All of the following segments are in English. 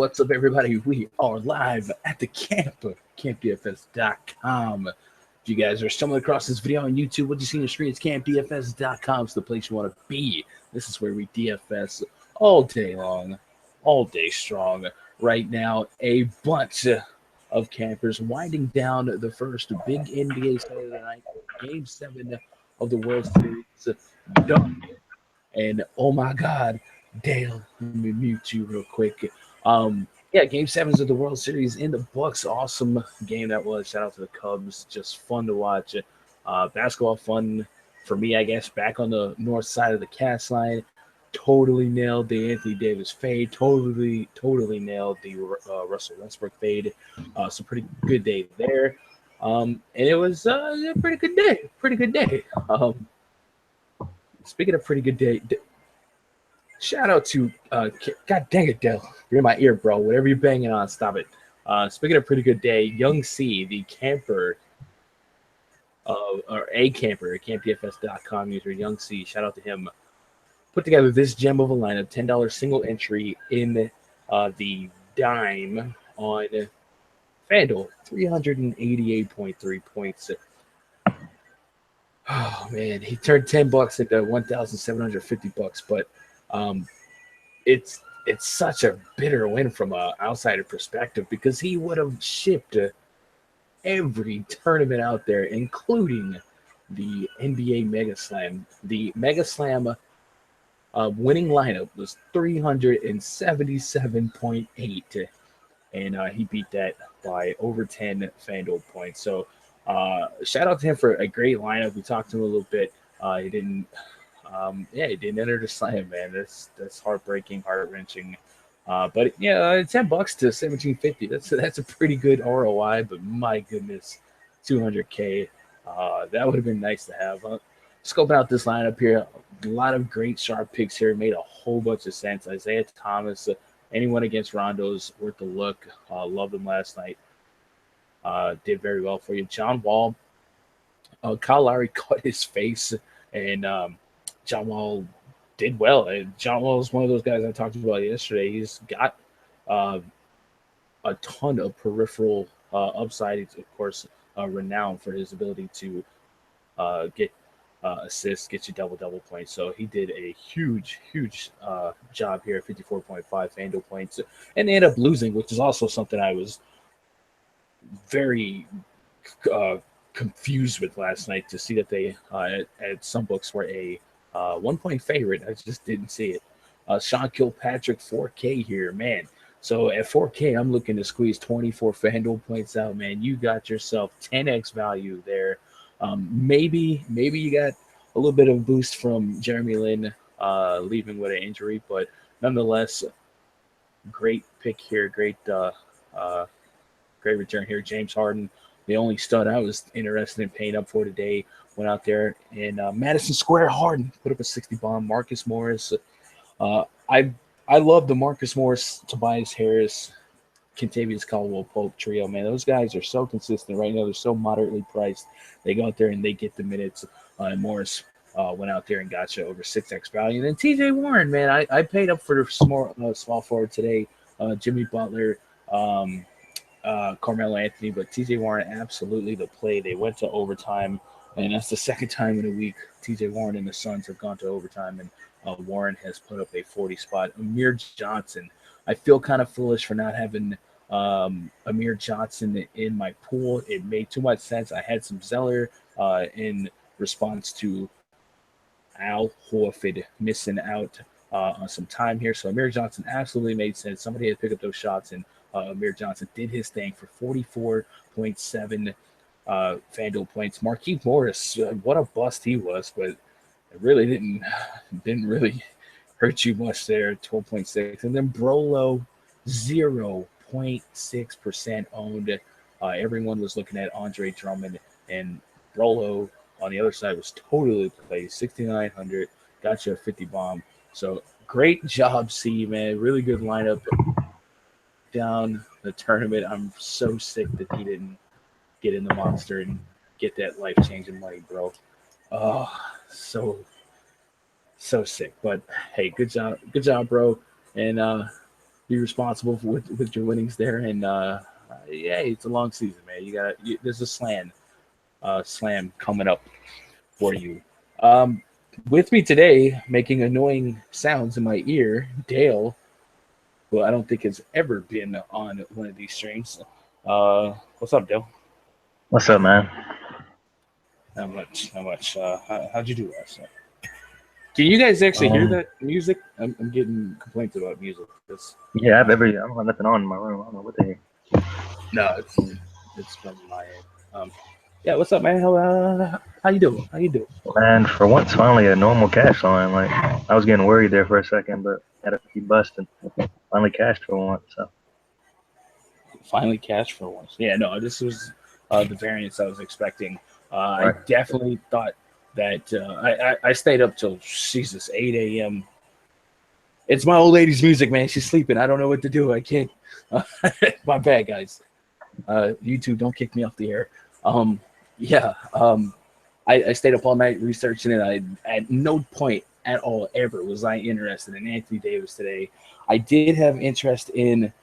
what's up, everybody? We are live at the camp, campdfs.com. If you guys are stumbling across this video on YouTube, what you see on the screen is campdfs.com. It's the place you want to be. This is where we DFS all day long, all day strong. Right now, a bunch of campers winding down the first big NBA Saturday night, Game 7 of the World Series. Done. And oh my God, Dale, let me mute you real quick. Yeah, Game Sevens of the World Series in the books. Awesome game that was. Shout out to the Cubs. Just fun to watch. Basketball fun for me, I guess. Back on the north side of the cast line. Totally nailed the Anthony Davis fade. Totally nailed the Russell Westbrook fade. So pretty good day there. And it was a pretty good day. Pretty good day. Speaking of pretty good day, shout out to God dang it, Dale. You're in my ear, bro. Whatever you're banging on, stop it. Speaking of pretty good day, Young C, the camper, or a camper at campdfs.com user, Young C, shout out to him, put together this gem of a lineup, $10 single entry in the dime on FanDuel, 388.3 points. Oh man, he turned $10 into $1,750, but it's such a bitter win from an outsider perspective because he would have shipped every tournament out there, including the NBA Mega Slam. The Mega Slam winning lineup was 377.8, and he beat that by over 10 FanDuel points. So shout out to him for a great lineup. We talked to him a little bit. He didn't enter the slam, man. That's heartbreaking, heart-wrenching. But yeah, $10 to $1,750. That's a pretty good ROI. But my goodness, $200K. That would have been nice to have. Scoping out this lineup here, a lot of great sharp picks here. Made a whole bunch of sense. Isaiah Thomas, anyone against Rondo's worth a look. Loved him last night. Did very well for you. John Wall, Kyle Lowry cut his face, and John Wall did well. And John Wall is one of those guys I talked about yesterday. He's got a ton of peripheral upside. He's, of course, renowned for his ability to get assists, get you double points. So he did a huge job here, 54.5 FanDuel points. And they ended up losing, which is also something I was very confused with last night, to see that they at some books were a 1-point favorite. I just didn't see it. Sean Kilpatrick, 4K here, man. So at 4K, I'm looking to squeeze 24 FanDuel points out, man. You got yourself 10x value there. Maybe you got a little bit of boost from Jeremy Lin leaving with an injury, but nonetheless, great pick here. Great return here. James Harden, the only stud I was interested in paying up for today, went out there in Madison Square Garden, put up a 60 bomb. Marcus Morris, I love the Marcus Morris, Tobias Harris, Kentavious Caldwell-Pope trio, man. Those guys are so consistent right now. They're so moderately priced. They go out there and they get the minutes. And Morris went out there and got you over 6x value. And then TJ Warren, man, I paid up for the small forward today. Jimmy Butler, Carmelo Anthony, but TJ Warren absolutely the play. They went to overtime, and that's the second time in a week TJ Warren and the Suns have gone to overtime, and Warren has put up a 40 spot. Amir Johnson, I feel kind of foolish for not having Amir Johnson in my pool. It made too much sense. I had some Zeller in response to Al Horford missing out on some time here, so Amir Johnson absolutely made sense. Somebody had to pick up those shots, and Amir Johnson did his thing for 44.7 FanDuel points. Markieff Morris, what a bust he was, but it really didn't really hurt you much there, 12.6. And then Brolo, 0.6% owned. Everyone was looking at Andre Drummond, and Brolo on the other side was totally played, 6,900, got you a 50 bomb. So great job, C, man. Really good lineup down the tournament. I'm so sick that he didn't get in the monster and get that life-changing money, bro. Oh, so sick. But hey, good job, bro. And be responsible with your winnings there. And yeah, it's a long season, man. There's a slam coming up for you. Um, with me today, making annoying sounds in my ear, Dale, who I don't think has ever been on one of these streams. What's up, Dale? What's up, man? Not much, not much. How'd you do last night? Can you guys actually hear Um, that music? I'm getting complaints about music. yeah, I don't have nothing on in my room. I don't know what the No, it's from my end. Yeah, what's up, man? How you doing? How you doing? heck. Man, for once, finally a normal cash line. Like, I was getting worried there for a second, but had a few busts and finally cashed for once. So, Finally cashed for once. Yeah, no, this was the variance I was expecting. I right. definitely thought that I stayed up till Jesus 8 a.m. It's my old lady's music, man. She's sleeping. I don't know what to do. I can't. My bad, guys. YouTube, don't kick me off the air. Um, yeah, I stayed up all night researching it. I at no point at all ever was I interested in Anthony Davis today. I did have interest in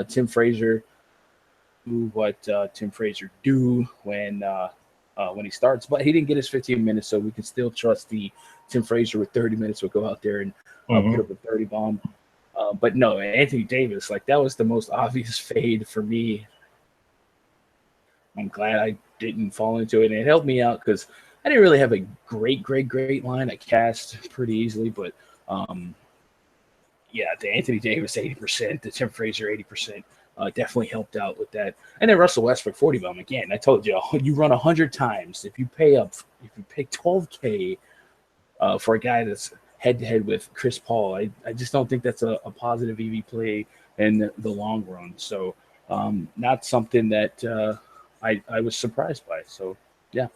Tim Frazier, what Tim Frazier do when he starts, but he didn't get his 15 minutes, so we can still trust the Tim Frazier with 30 minutes will go out there and put Mm-hmm. up a 30 bomb. But no, Anthony Davis, like that was the most obvious fade for me. I'm glad I didn't fall into it, and it helped me out because I didn't really have a great line. I cast pretty easily, but um, yeah, the Anthony Davis 80%, the Tim Frazier 80%, definitely helped out with that. And then Russell Westbrook 40 bomb again. I told you, you run 100 times if you pay 12K for a guy that's head to head with Chris Paul. I just don't think that's a positive EV play in the long run. So not something that I was surprised by. So yeah,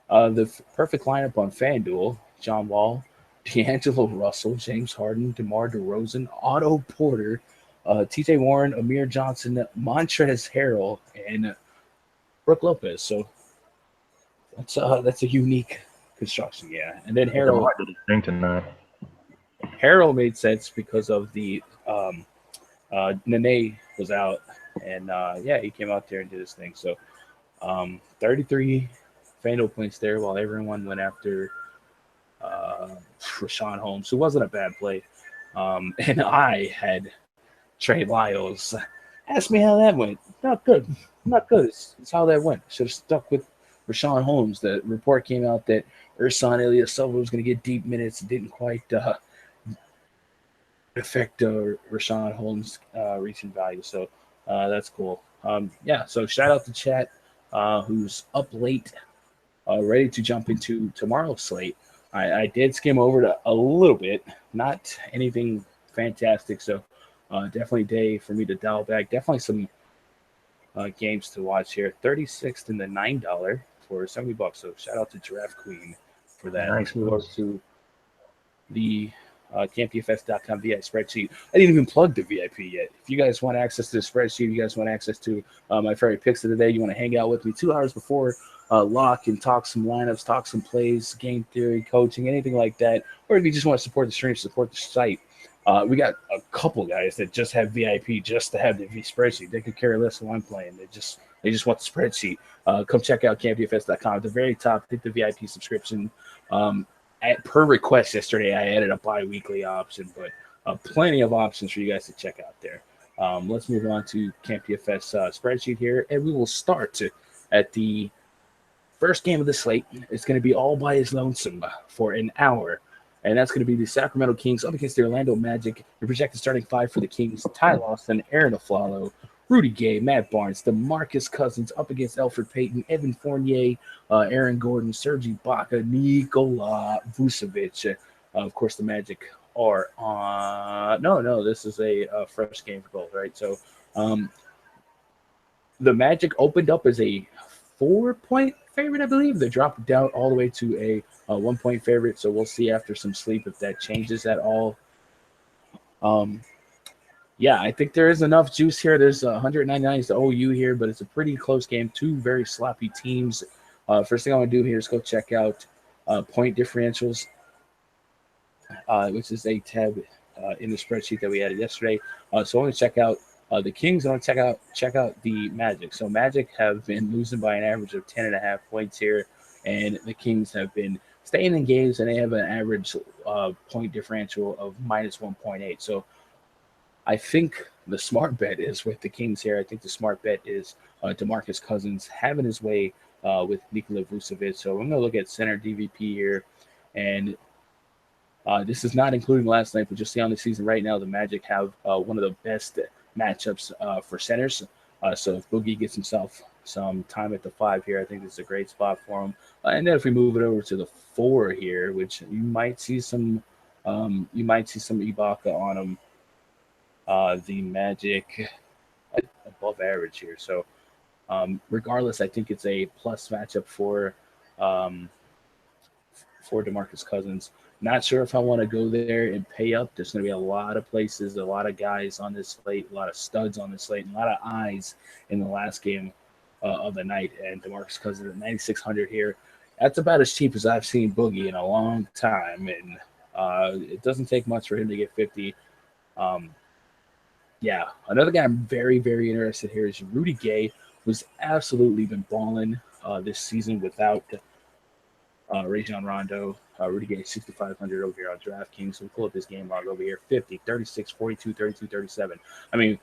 the perfect lineup on FanDuel: John Wall, D'Angelo Russell, James Harden, DeMar DeRozan, Otto Porter, T.J. Warren, Amir Johnson, Montrezl Harrell, and Brooke Lopez. So that's a unique construction, yeah. And then Yeah, DeMar did his thing tonight. Harrell made sense because of the Nene was out, and yeah, he came out there and did his thing. So 33 FanDuel points there, while everyone went after Rashawn Holmes, who wasn't a bad play. And I had Trey Lyles. Ask me how that went. Not good. Not good. It's how that went. Should have stuck with Rashawn Holmes. The report came out that Ersan Ilyasova was going to get deep minutes. It didn't quite affect Rashawn Holmes' recent value. So that's cool. Yeah, so shout out to Chat, who's up late, ready to jump into tomorrow's slate. I did skim over it a little bit, not anything fantastic. So definitely day for me to dial back. Definitely some games to watch here. 36th in the $9 for $70. So shout out to Draft Queen for that. Nice, Let's move over nice. to the campdfs.com VI spreadsheet. I didn't even plug the VIP yet. If you guys want access to the spreadsheet, you guys want access to my favorite picks of the day, you want to hang out with me 2 hours before lock and talk some lineups, talk some plays, game theory, coaching, anything like that. Or if you just want to support the stream, support the site. We got a couple guys that just have VIP just to have the spreadsheet. They could care less who I'm playing. They just want the spreadsheet. Come check out campdfs.com. At the very top, hit the VIP subscription. Per request yesterday, I added a bi-weekly option, but plenty of options for you guys to check out there. Let's move on to Camp DFS spreadsheet here, and we will start at the first game of the slate. It's going to be all by his lonesome for an hour, and that's going to be the Sacramento Kings up against the Orlando Magic. Your projected starting five for the Kings: Ty Lawson, Aaron Aflalo, Rudy Gay, Matt Barnes, DeMarcus Cousins up against Elfrid Payton, Evan Fournier, Aaron Gordon, Serge Ibaka, Nikola Vucevic. Of course, the Magic are on. No, this is a fresh game for both, right? So um, the Magic opened up as a 4-point favorite, I believe. They dropped down all the way to a 1-point favorite. So we'll see after some sleep if that changes at all. Um, yeah, I think there is enough juice here. There's 199 is the OU here, but it's a pretty close game. Two very sloppy teams. First thing I want to do here is go check out point differentials, which is a tab in the spreadsheet that we added yesterday. So I want to check out the Kings. I want to check out the Magic. So Magic have been losing by an average of 10.5 points here, and the Kings have been staying in games, and they have an average point differential of -1.8. So I think the smart bet is with the Kings here. I think the smart bet is DeMarcus Cousins having his way with Nikola Vucevic. So I'm going to look at center DVP here, and this is not including last night, but just see on the season right now, the Magic have one of the best matchups for centers. So if Boogie gets himself some time at the 5 here, I think this is a great spot for him. And then if we move it over to the 4 here, which you might see some Ibaka on him. The Magic above average here. So regardless, I think it's a plus matchup um, for DeMarcus Cousins. Not sure if I want to go there and pay up. There's going to be a lot of places, a lot of guys on this slate, a lot of studs on this slate, and a lot of eyes in the last game of the night. And DeMarcus Cousins at 9,600 here. That's about as cheap as I've seen Boogie in a long time. And it doesn't take much for him to get 50. Um, yeah, another guy I'm very, very interested here is Rudy Gay, who's absolutely been balling this season without Rajon Rondo. Rudy Gay 6,500 over here on DraftKings. So we pull up his game log over here: 50, 36, 42, 32, 37. I mean,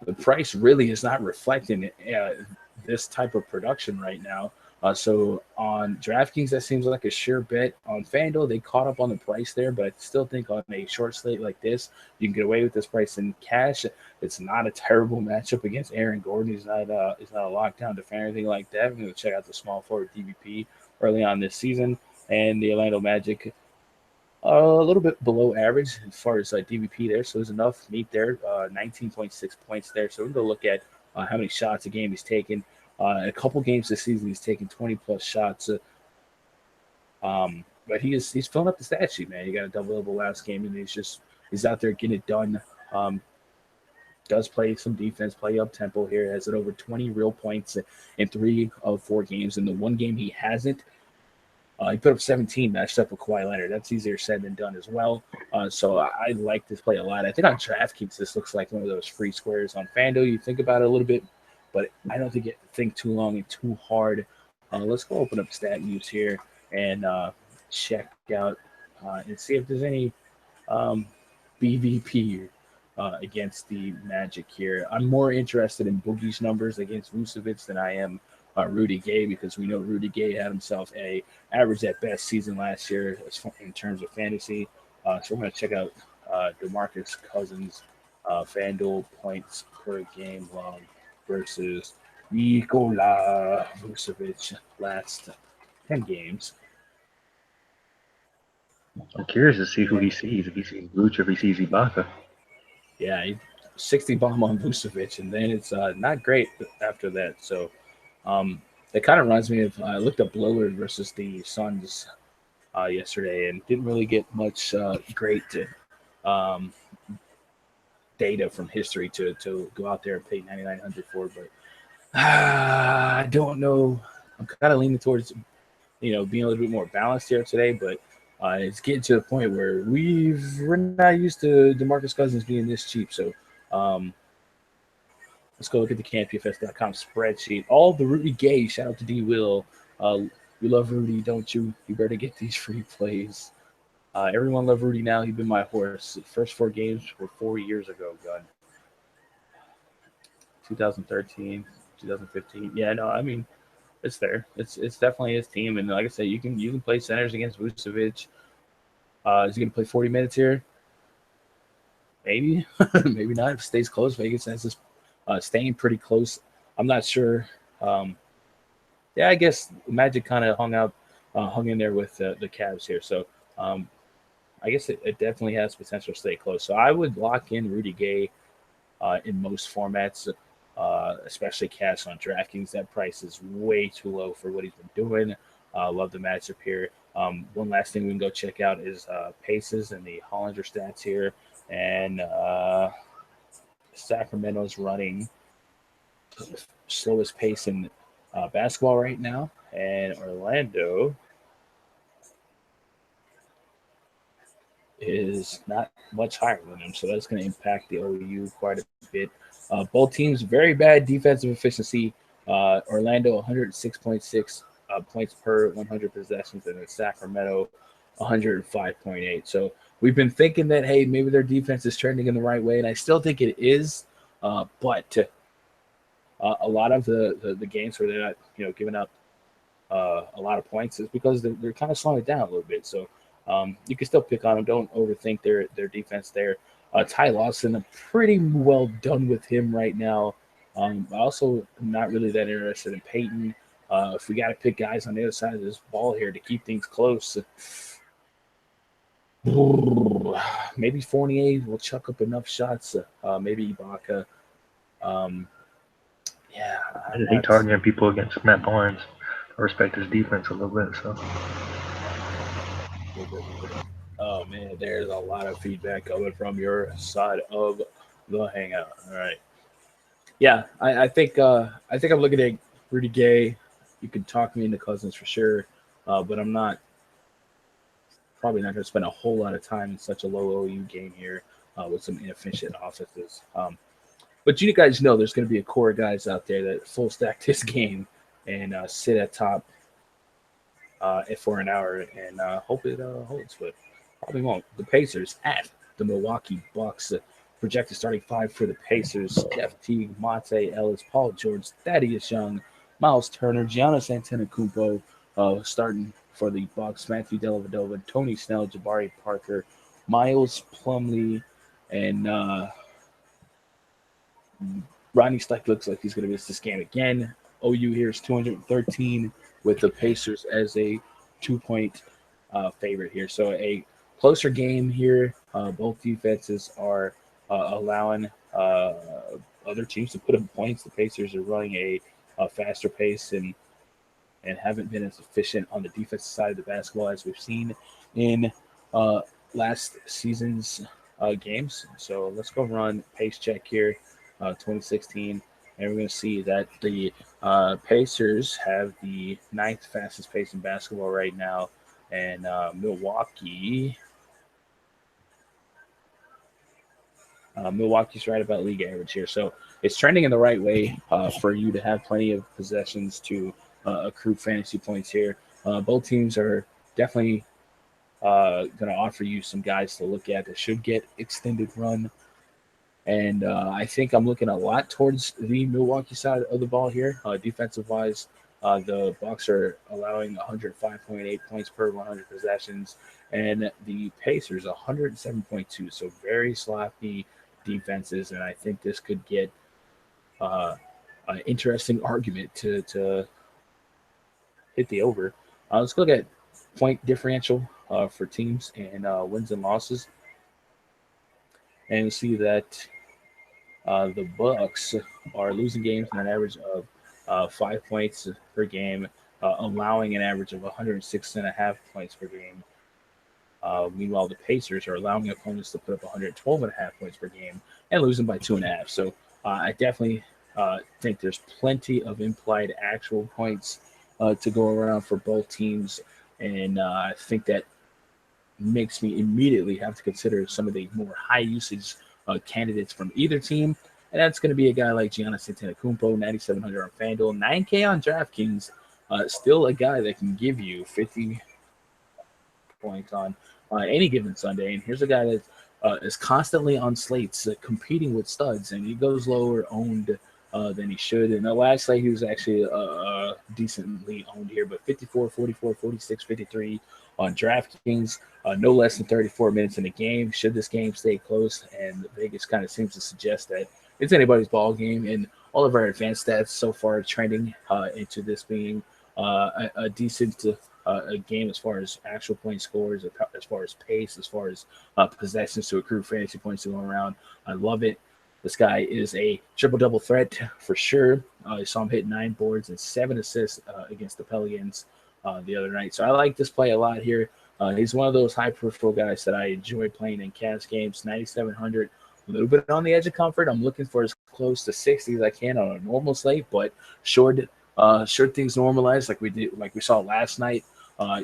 the price really is not reflecting this type of production right now. So on DraftKings, that seems like a sure bet. On FanDuel, they caught up on the price there, but I still think on a short slate like this, you can get away with this price in cash. It's not a terrible matchup against Aaron Gordon. He's not a lockdown defender or anything like that. I'm going to check out the small forward DVP early on this season, and the Orlando Magic a little bit below average as far as DVP there, so there's enough meat there. 19.6 points there. So we're going to look at how many shots a game he's taken. In a couple games this season, he's taken 20 plus shots. But he's filling up the stat sheet, man. He got a double last game, and he's out there getting it done. Does play some defense, play up tempo here. Has it over 20 real points in 3 of 4 games. In the one game he hasn't, he put up 17 matched up with Kawhi Leonard. That's easier said than done as well. So I like this play a lot. I think on DraftKings, this looks like one of those free squares. On FanDuel, you think about it a little bit, but I don't think you have to think too long and too hard. Let's go open up Stat News here and check out and see if there's any BVP against the Magic here. I'm more interested in Boogie's numbers against Vucevic than I am Rudy Gay, because we know Rudy Gay had himself a average at best season last year in terms of fantasy. So we're going to check out DeMarcus Cousins FanDuel points per game log versus Nikola Vucevic last 10 games. I'm curious to see who he sees. If he sees Vooch or if he sees Ibaka. Yeah, 60 bomb on Vucevic, and then it's not great after that. So it kind of reminds me of I looked up Lillard versus the Suns yesterday and didn't really get much great um, data from history to go out there and pay 9,900 for. But I don't know. I'm kind of leaning towards being a little bit more balanced here today, but it's getting to the point where we're not used to DeMarcus Cousins being this cheap. So let's go look at the CanPFS.com spreadsheet. All the Rudy Gay. Shout out to D Will. You love Rudy, don't you? You better get these free plays. Everyone love Rudy now. He's been my horse. The first 4 games were 4 years ago, gun. 2013, 2015. Yeah, no, I mean, it's there. It's definitely his team, and like I said, you can play centers against Vucevic. Is he going to play 40 minutes here? Maybe, maybe not. If it stays close, Vegas has this staying pretty close. I'm not sure. Yeah, I guess Magic kind of hung in there with the Cavs here. So I guess it definitely has potential to stay close. So I would lock in Rudy Gay in most formats, especially cash on DraftKings. That price is way too low for what he's been doing. Love the matchup here. One last thing we can go check out is paces and the Hollinger stats here. And Sacramento's running slowest pace in basketball right now. And Orlando is not much higher than him, so that's going to impact the OU quite a bit. Both teams very bad defensive efficiency. Orlando 106.6 points per 100 possessions, and then Sacramento 105.8. So we've been thinking that hey, maybe their defense is trending in the right way, and I still think it is. But a lot of the games where they're not giving up a lot of points is because they're kind of slowing it down a little bit. So you can still pick on them. Don't overthink their defense there. Ty Lawson, I'm pretty well done with him right now. I also am not really that interested in Peyton. If we got to pick guys on the other side of this ball here to keep things close, maybe Fournier will chuck up enough shots. Maybe Ibaka. Um, yeah, I I'm just hate not. targeting people against Matt Barnes. I respect his defense a little bit, so Oh man, there's a lot of feedback coming from your side of the hangout. All right. Yeah, I think I'm looking at Rudy Gay. You could talk me into Cousins for sure, but I'm not probably not going to spend a whole lot of time in such a low OU game here with some inefficient offenses. But you guys know there's going to be a core of guys out there that full stack this game and sit at top for an hour and hope it holds, but probably won't. The Pacers at the Milwaukee Bucks. Projected starting five for the Pacers: Jeff Teague, Monte Ellis, Paul George, Thaddeus Young, Miles Turner, Giannis Antetokounmpo. Starting for the Bucks: Matthew Dellavedova, Tony Snell, Jabari Parker, Miles Plumlee, and Rodney Steck looks like he's going to miss this game again. OU here is 213 with the Pacers as a 2 point favorite here. So a closer game here. Both defenses are allowing other teams to put up points. The Pacers are running a faster pace and haven't been as efficient on the defensive side of the basketball as we've seen in uh, last season's games. So let's go run pace check here, 2016, and we're going to see that the Pacers have the ninth fastest pace in basketball right now, and Milwaukee's right about league average here. So it's trending in the right way for you to have plenty of possessions to accrue fantasy points here. Both teams are definitely going to offer you some guys to look at that should get extended run. And I think I'm looking a lot towards the Milwaukee side of the ball here, defensive wise. The Bucks are allowing 105.8 points per 100 possessions, and the Pacers 107.2. So very sloppy defenses, and I think this could get uh, an interesting argument to hit the over. Let's look at point differential for teams and wins and losses, and see that the Bucks are losing games on an average of 5 points per game, allowing an average of 106.5 points per game. Meanwhile, the Pacers are allowing opponents to put up 112.5 points per game and losing by 2.5. So I definitely think there's plenty of implied actual points to go around for both teams, and I think that makes me immediately have to consider some of the more high usage candidates from either team. And that's going to be a guy like Giannis Antetokounmpo, 9,700 on FanDuel, 9K on DraftKings. Still a guy that can give you 50 points on any given Sunday. And here's a guy that is constantly on slates competing with studs, and he goes lower owned than he should. In the last slate, he was actually decently owned here, but 54, 44, 46, 53 on DraftKings. No less than 34 minutes in the game. Should this game stay close, and Vegas kind of seems to suggest that it's anybody's ball game, and all of our advanced stats so far trending into this being a decent a game as far as actual point scores, as far as pace, as far as possessions to accrue fantasy points to go around. I love it. This guy is a triple-double threat for sure. I saw him hit 9 boards and 7 assists against the Pelicans the other night. So I like this play a lot here. He's one of those high peripheral guys that I enjoy playing in cash games. 9,700, a little bit on the edge of comfort. I'm looking for as close to 60 as I can on a normal slate, but should things normalize like we saw last night,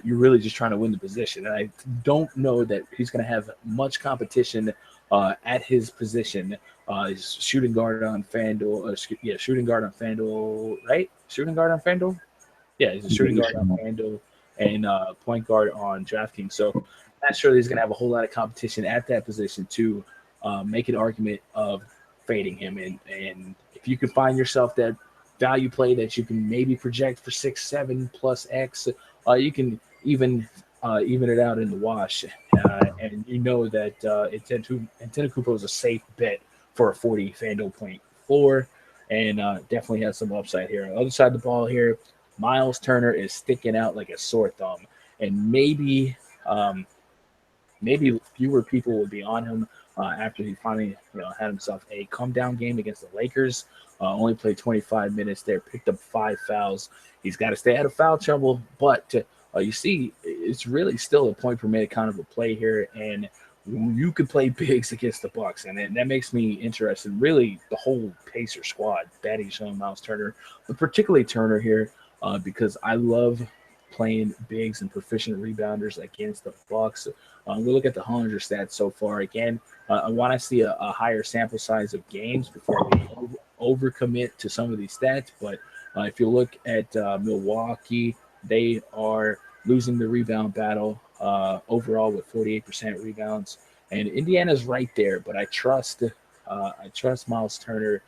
you're really just trying to win the position. And I don't know that he's going to have much competition at his position. He's shooting guard on FanDuel. Shooting guard on FanDuel, right? Shooting guard on FanDuel? Yeah, he's a shooting guard on FanDuel and point guard on DraftKings. So not sure that he's going to have a whole lot of competition at that position to make an argument of fading him. And if you can find yourself that value play that you can maybe project for 6, 7 plus X, you can even it out in the wash. And you know that Antetokounmpo is a safe bet for a 40 FanDuel point floor, and definitely has some upside here. On the other side of the ball here, Miles Turner is sticking out like a sore thumb, and maybe fewer people will be on him after he finally had himself a come down game against the Lakers. Only played 25 minutes there, picked up 5 fouls. He's got to stay out of foul trouble, but you see, it's really still a point per minute kind of a play here, and you could play bigs against the Bucks, and that makes me interested. Really, the whole Pacer squad, Thaddeus Young, Miles Turner, but particularly Turner here, because I love playing bigs and proficient rebounders against the Bucks. We look at the Hollinger stats so far. Again, I want to see a higher sample size of games before we overcommit to some of these stats. But if you look at Milwaukee, they are losing the rebound battle overall with 48% rebounds, and Indiana's right there. But I trust Miles Turner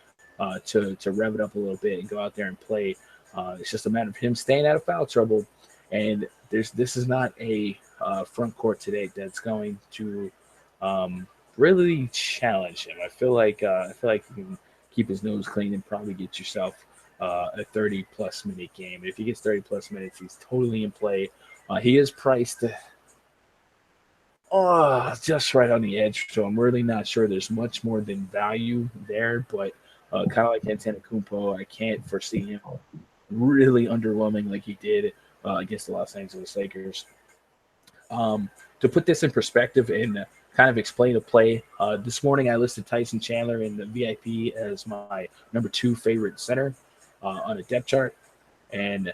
to rev it up a little bit and go out there and play. It's just a matter of him staying out of foul trouble. And this is not a front court today that's going to really challenge him. I feel like he can keep his nose clean and probably get yourself a 30-plus minute game. If he gets 30-plus minutes, he's totally in play. He is priced just right on the edge, so I'm really not sure there's much more than value there. But kind of like Antetokounmpo, I can't foresee him really underwhelming like he did against the Los Angeles Lakers. To put this in perspective and kind of explain a play, this morning I listed Tyson Chandler in the VIP as my number 2 favorite center on a depth chart. And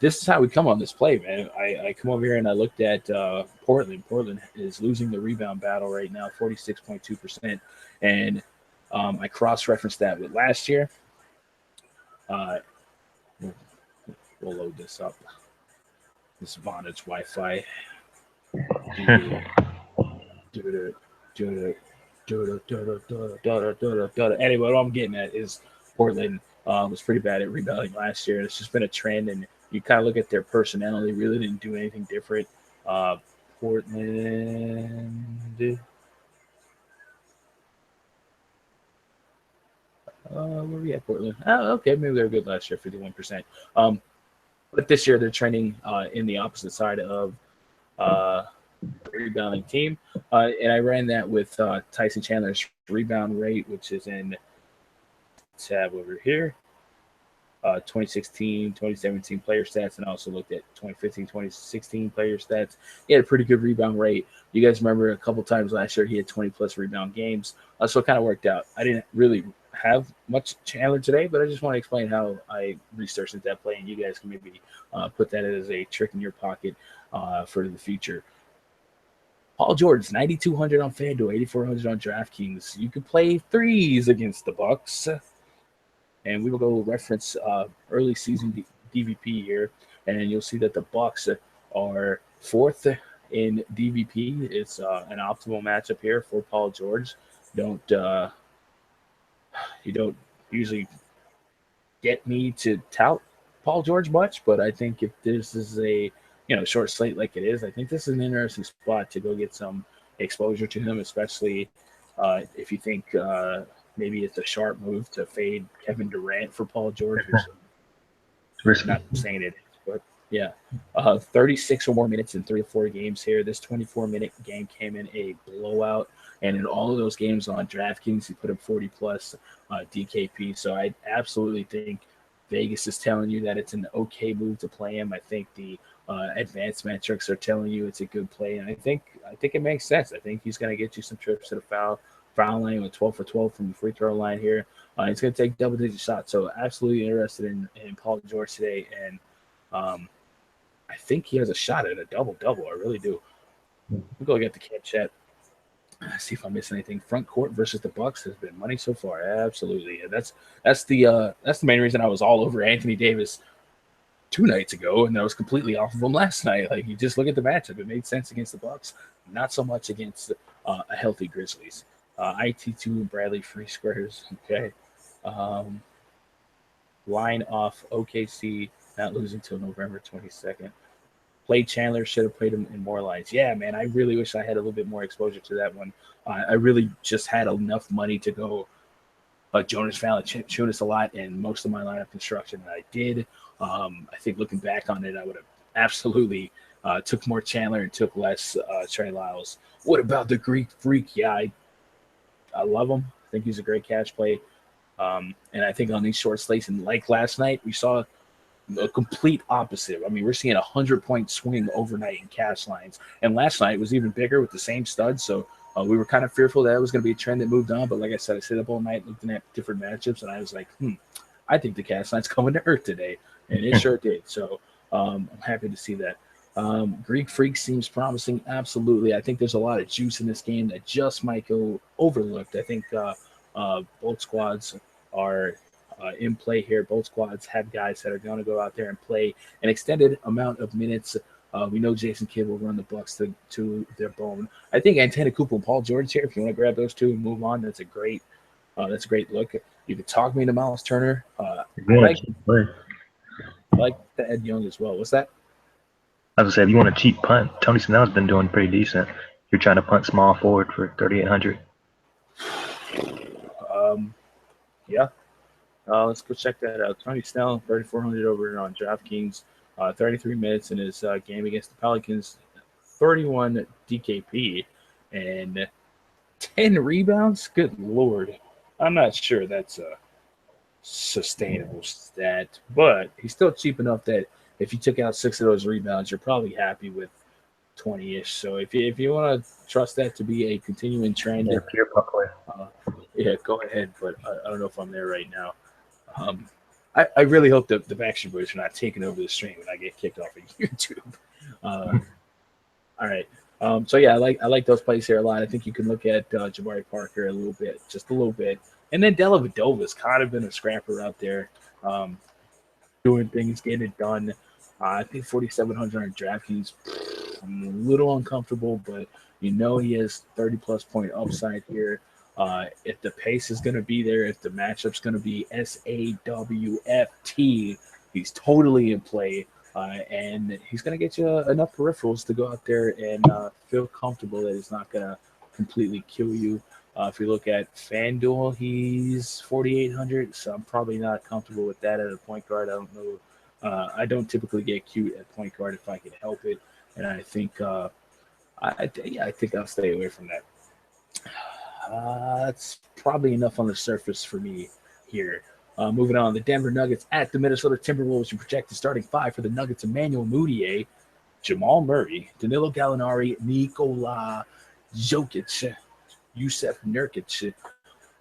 this is how we come on this play, man. I come over here and I looked at Portland. Portland is losing the rebound battle right now, 46.2%. And I cross-referenced that with last year. We'll load this up. This Vonage Wi-Fi. Anyway, what I'm getting at is Portland was pretty bad at rebounding last year. It's just been a trend, and you kind of look at their personnel, they really didn't do anything different. Portland. Where were we at, Portland? Oh, okay, maybe they were good last year, 51%. But this year they're trending in the opposite side of the rebounding team. And I ran that with Tyson Chandler's rebound rate, which is in tab over here. 2016, 2017 player stats, and I also looked at 2015, 2016 player stats. He had a pretty good rebound rate. You guys remember a couple times last year he had 20-plus rebound games. So it kind of worked out. I didn't really have much Chandler today, but I just want to explain how I researched that play, and you guys can maybe put that as a trick in your pocket for the future. Paul George, 9,200 on FanDuel, 8,400 on DraftKings. You can play threes against the Bucks. And we will go reference early season DVP here, and you'll see that the Bucks are 4th in DVP. It's an optimal matchup here for Paul George. You don't usually get me to tout Paul George much, but I think if this is a short slate like it is, I think this is an interesting spot to go get some exposure to him, especially if you think maybe it's a sharp move to fade Kevin Durant for Paul George. Which not saying it, but yeah, 36 or more minutes in 3 or 4 games here. This 24-minute game came in a blowout, and in all of those games on DraftKings, he put up 40-plus DKP. So I absolutely think Vegas is telling you that it's an okay move to play him. I think the advanced metrics are telling you it's a good play, and I think it makes sense. I think he's going to get you some trips to the foul line with 12 for 12 from the free throw line here. He's going to take double-digit shots, so absolutely interested in Paul George today. And I think he has a shot at a double-double. I really do. We'll go get the camp chat. See if I miss anything. Front court versus the Bucks has been money so far. Absolutely. And that's the main reason I was all over Anthony Davis 2 nights ago, and I was completely off of him last night. Like, you just look at the matchup; it made sense against the Bucks, not so much against a healthy Grizzlies. IT2 and Bradley free squares. Okay, um, line off OKC not losing till November 22nd. Played Chandler, should have played him in more lines. Yeah, man, I really wish I had a little bit more exposure to that one. I really just had enough money to go Jonas Valanciunas a lot in most of my lineup construction that I did. I think looking back on it, I would have absolutely took more Chandler and took less Trey Lyles. What about the Greek Freak? Yeah, I love him. I think he's a great cash play. And I think on these short slates, and like last night, we saw a complete opposite. I mean, we're seeing 100-point swing overnight in cash lines. And last night was even bigger with the same studs. So we were kind of fearful that it was going to be a trend that moved on. But like I said, I stayed up all night looking at different matchups, and I was like, I think the cash line's coming to earth today. And it sure did. So I'm happy to see that. Greek Freak seems promising. Absolutely. I think there's a lot of juice in this game that just might go overlooked. I think both squads are in play here. Both squads have guys that are going to go out there and play an extended amount of minutes. We know Jason Kidd will run the Bucks to their bone. I think Antetokounmpo and Paul George here. If you want to grab those two and move on, that's a great look. You could talk me into Miles Turner. I like Ed Young as well. What's that? As I said, if you want a cheap punt, Tony Snell's been doing pretty decent. You're trying to punt small forward for 3,800. Yeah. Let's go check that out. Tony Snell, 3,400 over on DraftKings. 33 minutes in his game against the Pelicans. 31 DKP and 10 rebounds. Good Lord. I'm not sure that's a sustainable stat, but he's still cheap enough that if you took out 6 of those rebounds, you're probably happy with 20-ish. So if you want to trust that to be a continuing trend, pure puck player. Go ahead. But I don't know if I'm there right now. I really hope that the Backstreet Boys are not taking over the stream when I get kicked off of YouTube. All right. So yeah, I like those plays here a lot. I think you can look at Jabari Parker just a little bit, and then Dellavedova's kind of been a scrapper out there, doing things, getting it done. I think 4,700 on DraftKings. I'm a little uncomfortable, but he has 30+ point upside here. If the pace is going to be there, if the matchup's going to be SAWFT, he's totally in play, and he's going to get you enough peripherals to go out there and feel comfortable that it's not going to completely kill you. If you look at FanDuel, he's 4,800, so I'm probably not comfortable with that at a point guard. I don't know. I don't typically get cute at point guard if I can help it, and I think I think I'll stay away from that. That's probably enough on the surface for me here. Moving on, the Denver Nuggets at the Minnesota Timberwolves. You projected starting 5 for the Nuggets: Emmanuel Mudiay, Jamal Murray, Danilo Gallinari, Nikola Jokic, Yusef Nurkic.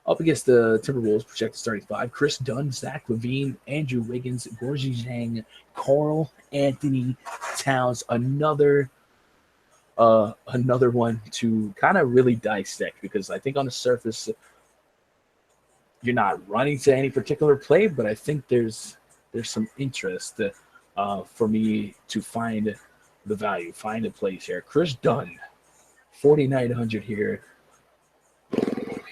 Up against the Timberwolves, projected starting 5: Chris Dunn, Zach LaVine, Andrew Wiggins, Gorgie Zhang, Carl Anthony Towns. Another one to kind of really dissect, because I think on the surface you're not running to any particular play, but I think there's some interest for me to find the value, find the place here. Chris Dunn, 4,900 here.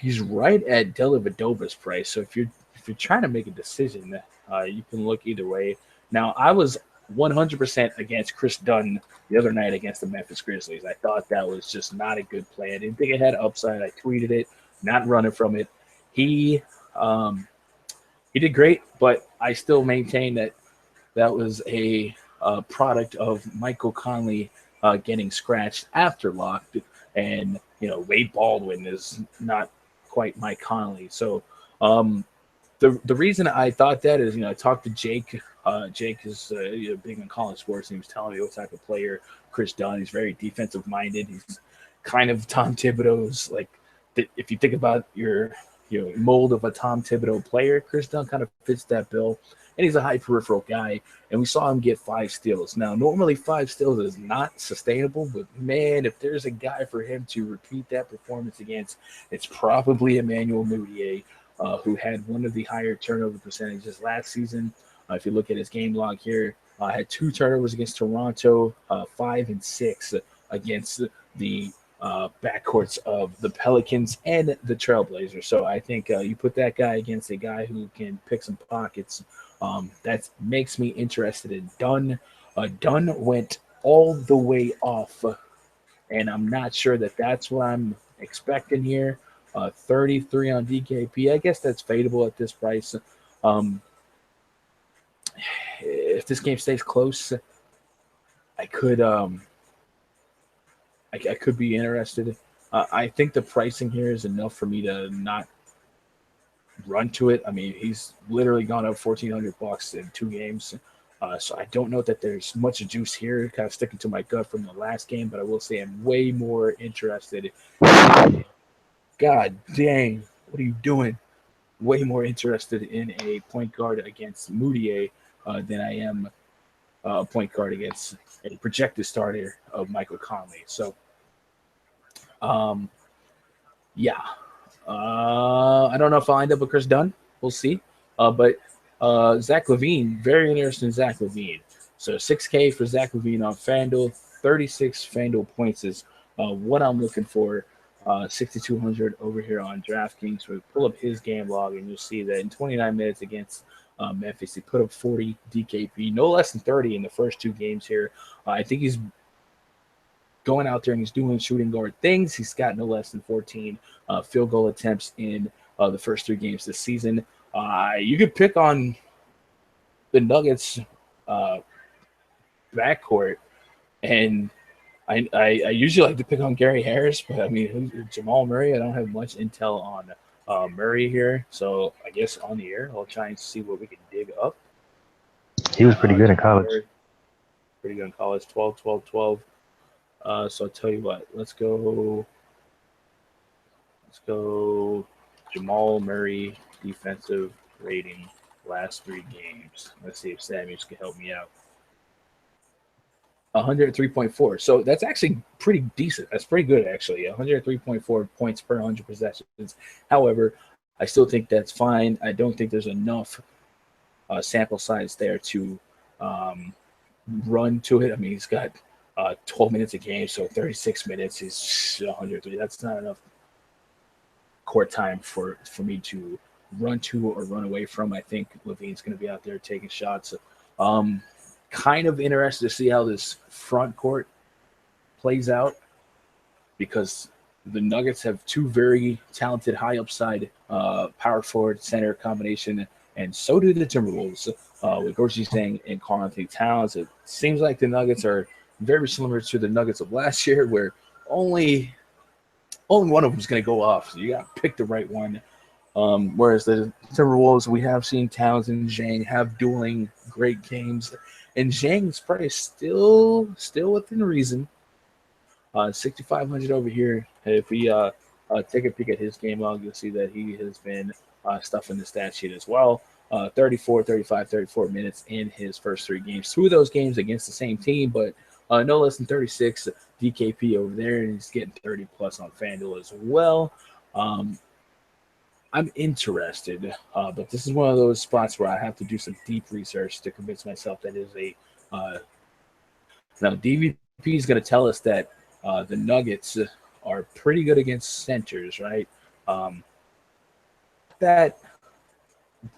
He's right at Dellavedova's price, so if you're trying to make a decision, you can look either way. Now, I was 100% against Chris Dunn the other night against the Memphis Grizzlies. I thought that was just not a good play. I didn't think it had upside. I tweeted it, not running from it. He did great, but I still maintain that was a product of Michael Conley getting scratched after locked, and Wade Baldwin is not quite Mike Conley. So the reason I thought that is, I talked to Jake. Jake is big on college sports, and he was telling me what type of player Chris Dunn. He's very defensive minded. He's kind of Tom Thibodeau's, like, if you think about your mold of a Tom Thibodeau player. Chris Dunn kind of fits that bill, and he's a high peripheral guy. And we saw him get 5 steals. Now, normally 5 steals is not sustainable, but man, if there's a guy for him to repeat that performance against, it's probably Emmanuel Mudiay, who had one of the higher turnover percentages last season. If you look at his game log here, had 2 turnovers against Toronto, 5 and 6 against the backcourts of the Pelicans and the Trailblazers. So I think you put that guy against a guy who can pick some pockets. That makes me interested in Dunn. Dunn went all the way off, and I'm not sure that that's what I'm expecting here. 33 on DKP. I guess that's fadeable at this price. If this game stays close, I could I could be interested. I think the pricing here is enough for me to not run to it. I mean, he's literally gone up $1,400 in 2 games. So I don't know that there's much juice here. Kind of sticking to my gut from the last game, but I will say I'm way more interested. God dang, what are you doing? Way more interested in a point guard against Mudiay than I am a point guard against a projected starter of Michael Conley. So, yeah. I don't know if I'll end up with Chris Dunn. We'll see. But Zach LaVine, very interesting in Zach LaVine. So $6K for Zach LaVine on FanDuel, 36 FanDuel points is what I'm looking for. 6,200 over here on DraftKings. So we pull up his game log, and you'll see that in 29 minutes against Memphis, he put up 40 DKP, no less than 30 in the first 2 games here. I think he's going out there and he's doing shooting guard things. He's got no less than 14 field goal attempts in the first 3 games this season. You could pick on the Nuggets backcourt, and I usually like to pick on Gary Harris, but I mean, Jamal Murray, I don't have much intel on Murray here. So I guess on the air, I'll try and see what we can dig up. He was pretty good in college. Murray, pretty good in college, 12, 12, 12. So I'll tell you what, let's go Jamal Murray defensive rating last 3 games. Let's see if Samuels can help me out. 103.4. So that's actually pretty decent. That's pretty good, actually. 103.4 points per 100 possessions. However, I still think that's fine. I don't think there's enough sample size there to run to it. I mean, he's got 12 minutes a game, so 36 minutes is 103. That's not enough court time for me to run to or run away from. I think LaVine's going to be out there taking shots. Kind of interested to see how this front court plays out, because the Nuggets have 2 very talented high upside power forward center combination, and so do the Timberwolves with Gorgie Zhang and Karl-Anthony Towns. It seems like the Nuggets are very similar to the Nuggets of last year, where only one of them is going to go off. So you got to pick the right one. Whereas the Timberwolves, we have seen Towns and Zhang have dueling great games. And Zhang's price still within reason. 6,500 over here. If we take a peek at his game log, you'll see that he has been stuffing the stat sheet as well. 34, 35, 34 minutes in his first 3 games. 2 of those games against the same team, but no less than 36 DKP over there, and he's getting 30 plus on FanDuel as well. I'm interested, but this is one of those spots where I have to do some deep research to convince myself that is a now DVP is going to tell us that the Nuggets are pretty good against centers, right? That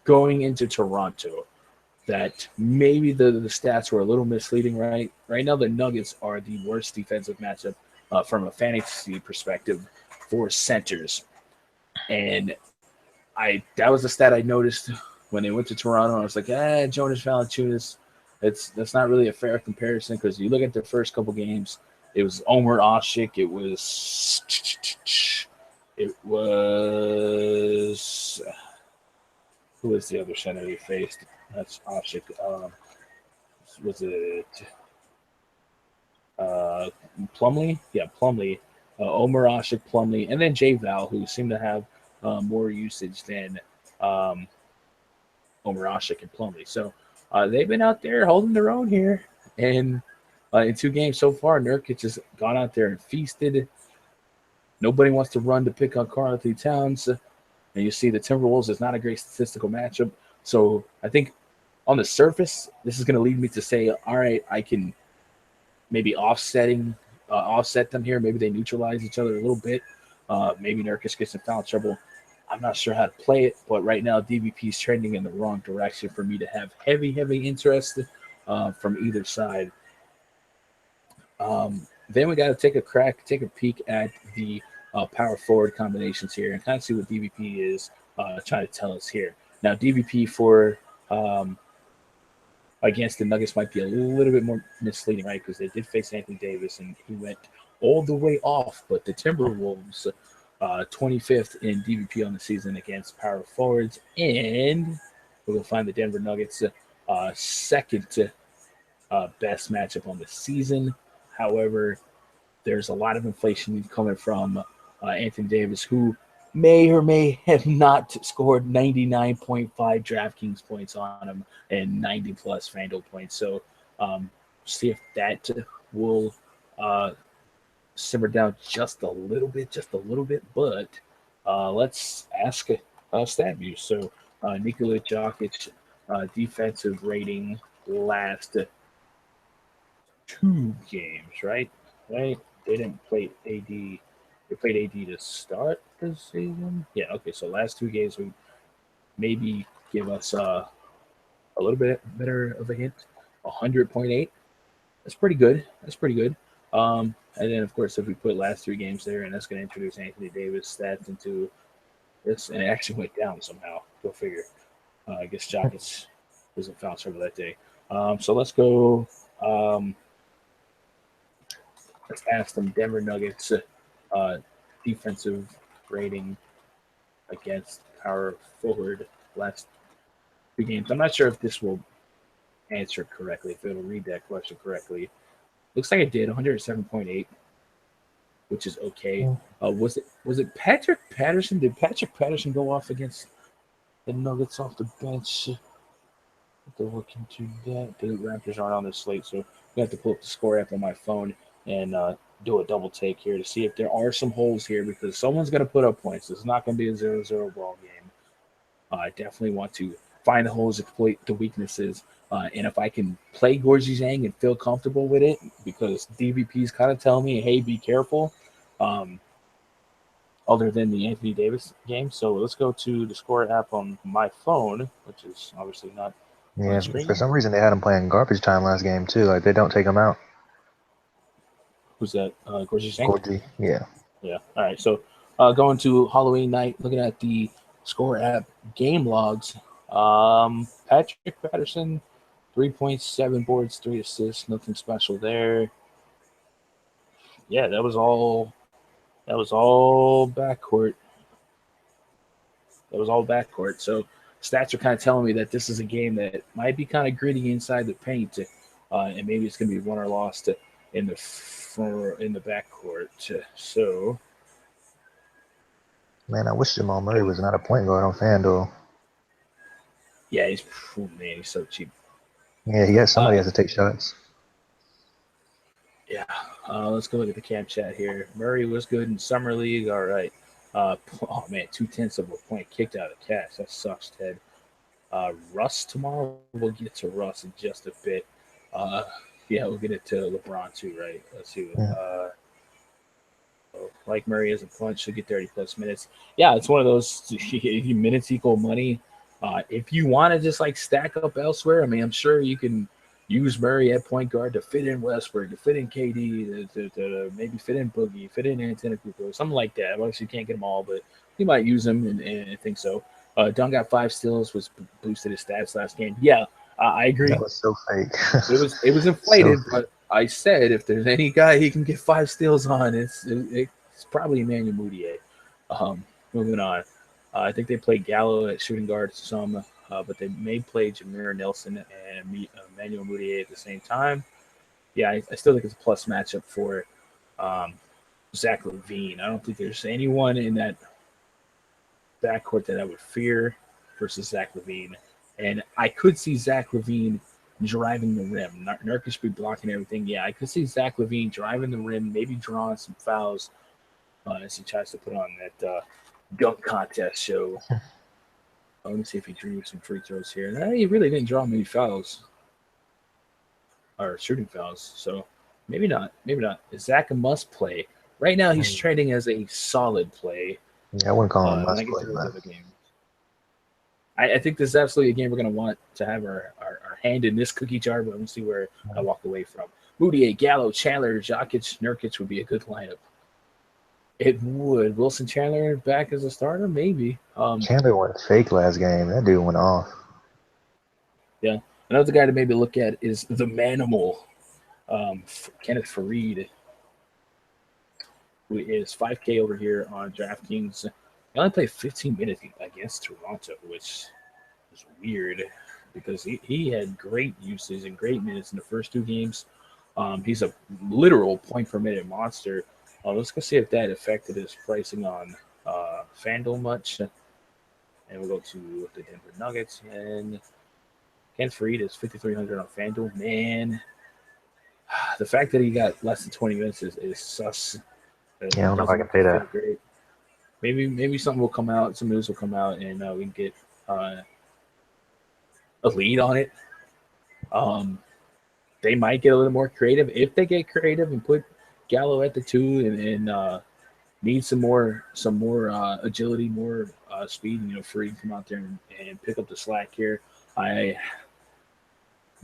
going into Toronto, that maybe the stats were a little misleading, right? Right now, the Nuggets are the worst defensive matchup from a fantasy perspective for centers. And that was the stat I noticed when they went to Toronto. I was like, Jonas Valanciunas, that's not really a fair comparison, because you look at their first couple games, it was Omer Asik, it was who was the other center they faced? That's Asik. Was it Plumlee? Yeah, Plumlee. Omer Asik, Plumlee, and then Jay Val, who seemed to have more usage than Omer Ashik and Plumlee. So they've been out there holding their own here. And in 2 games so far, Nurkic has gone out there and feasted. Nobody wants to run to pick on Karl Anthony Towns. And you see the Timberwolves is not a great statistical matchup. So I think on the surface, this is going to lead me to say, all right, I can maybe offset them here. Maybe they neutralize each other a little bit. Maybe Nurkic gets in foul trouble. I'm not sure how to play it, but right now DVP is trending in the wrong direction for me to have heavy interest from either side. Then we got to take a peek at the power forward combinations here and kind of see what DVP is trying to tell us here. Now, DVP for against the Nuggets might be a little bit more misleading, right? Because they did face Anthony Davis and he went all the way off. But the Timberwolves, 25th in DVP on the season against power forwards, and we'll find the Denver Nuggets second best matchup on the season. However, there's a lot of inflation coming from Anthony Davis, who may or may have not scored 99.5 DraftKings points on him and 90 plus FanDuel points. So see if that will simmer down just a little bit. But let's ask StatView. So Nikola Jokic defensive rating last 2 games, right? Right? They didn't play AD. They played AD to start the season. Yeah, okay. So last 2 games would maybe give us a little bit better of a hint. 100.8. That's pretty good. And then of course if we put last 3 games there, and that's going to introduce Anthony Davis stats into this, and it actually went down somehow. Go figure. I guess Jokic was in foul trouble that day. So let's go. Let's ask them Denver Nuggets defensive rating against power forward last 2 games. I'm not sure if this will answer correctly, if it'll read that question correctly. Looks like it did, 107.8, which is okay. Was it Patrick Patterson? Did Patrick Patterson go off against the Nuggets off the bench? To look into that. The Raptors aren't on the slate, so we have to pull up the score app on my phone and do a double take here to see if there are some holes here, because someone's going to put up points. It's not going to be a 0-0 ball game. I definitely want to find the holes, exploit the weaknesses, and if I can play Gorgie Zhang and feel comfortable with it, because DVP is kind of telling me, hey, be careful, other than the Anthony Davis game. So let's go to the score app on my phone, which is obviously not on Yeah, the screen. for some reason they had him playing garbage time last game too. Like they don't take him out. Who's that? Gorgie Zhang? Gorgie, yeah. Yeah. All right. So going to Halloween night, looking at the score app game logs. Patrick Patterson, 3.7 boards, 3 assists, nothing special there. Yeah, that was all backcourt. So stats are kind of telling me that this is a game that might be kind of gritty inside the paint, and maybe it's going to be won or lost in the backcourt. So, Man, I wish Jamal Murray was not a point guard on FanDuel. yeah, he's so cheap. Yeah, somebody has to take shots. Yeah, let's go look at the camp chat here. Murray was good in summer league. All right. Oh man, 0.2 of a point kicked out of cash. That sucks, Ted. Russ tomorrow. We'll get to Russ in just a bit. Yeah, we'll get it to LeBron too, right? Let's see. Yeah. Like Murray as a punch, should get 30 plus minutes. Yeah, it's one of those minutes equal money. If you want to just like stack up elsewhere, I mean, I'm sure you can use Murray at point guard to fit in Westbrook, to fit in KD, to maybe fit in Boogie, fit in Antetokounmpo, something like that. Obviously, you can't get them all, but you might use them, and I think so. Dunn got 5 steals, was boosted his stats last game. Yeah, I agree. That was so fake. It was inflated, So but I said if there's any guy he can get 5 steals on, it's probably Emmanuel Mudiay. Moving on. I think they play Gallo at shooting guard some, but they may play Jameer Nelson and Emmanuel Mudiay at the same time. Yeah, I still think it's a plus matchup for Zach LaVine. I don't think there's anyone in that backcourt that I would fear versus Zach LaVine. And I could see Zach LaVine driving the rim. Nurkic be blocking everything. Yeah, I could see Zach LaVine driving the rim, maybe drawing some fouls as he tries to put on that dunk contest show. Let me see if he drew some free throws here. No, he really didn't draw many fouls or shooting fouls, so maybe not. Maybe not. Is Zach a must play? Right now, he's trending as a solid play. Yeah, I wouldn't call him When I must get play, to those but other games, I think this is absolutely a game we're going to want to have our hand in this cookie jar, but we'll see where I walk away from. Moutier, Gallo, Chandler, Jokic, Nurkic would be a good lineup. It would. Wilson Chandler back as a starter? Maybe. Chandler went fake last game. That dude went off. Yeah. Another guy to maybe look at is the Manimal, Kenneth Faried, who is 5K over here on DraftKings. He only played 15 minutes against Toronto, which is weird because he had great usage and great minutes in the first two games. He's a literal point per minute monster. Let's go see if that affected his pricing on FanDuel much. And we'll go to the Denver Nuggets. And Ken Freed is 5,300 on FanDuel. Man, the fact that he got less than 20 minutes is sus. Yeah, I don't know if I can pay that. Great. Maybe something will come out, some news will come out, and we can get a lead on it. They might get a little more creative if they get creative and put Gallo at the 2 and need some more agility, more speed. Free to come out there and pick up the slack here. I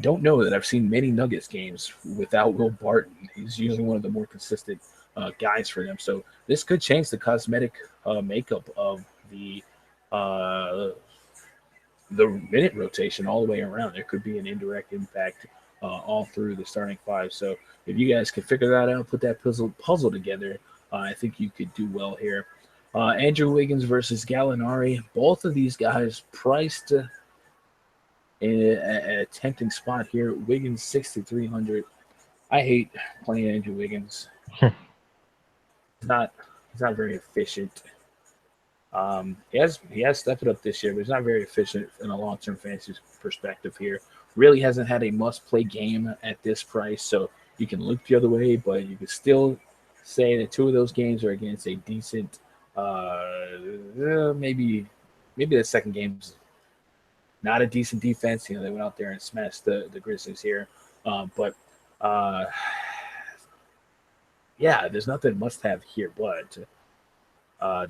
don't know that I've seen many Nuggets games without Will Barton. He's usually one of the more consistent guys for them. So this could change the cosmetic makeup of the minute rotation all the way around. There could be an indirect impact all through the starting five. So if you guys can figure that out, put that puzzle together, I think you could do well here. Andrew Wiggins versus Gallinari. Both of these guys priced in a tempting spot here. Wiggins 6,300. I hate playing Andrew Wiggins. He's not very efficient. He has stepped it up this year, but he's not very efficient in a long-term fantasy perspective here. Really hasn't had a must-play game at this price, so you can look the other way, but you can still say that two of those games are against a decent, maybe the second game's not a decent defense. They went out there and smashed the Grizzlies here, but there's nothing must-have here, but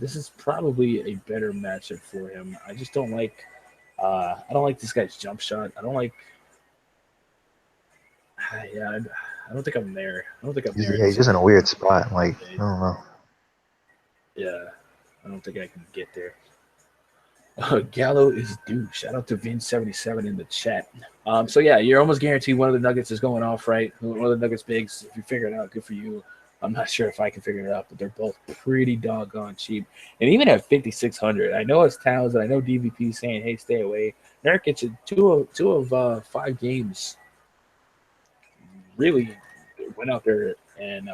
this is probably a better matchup for him. I just don't like. I don't like this guy's jump shot. I don't like. I don't think I'm there. Yeah, he's just in a weird spot. Like, I don't know. Yeah, I don't think I can get there. Gallo is due. Shout out to Vin77 in the chat. So yeah, you're almost guaranteed one of the Nuggets is going off, right? One of the Nuggets bigs. If you figure it out, good for you. I'm not sure if I can figure it out, but they're both pretty doggone cheap. And even at 5,600, I know it's Towns, and I know DVP saying, "Hey, stay away." Nurkic, two of 5 games, really went out there and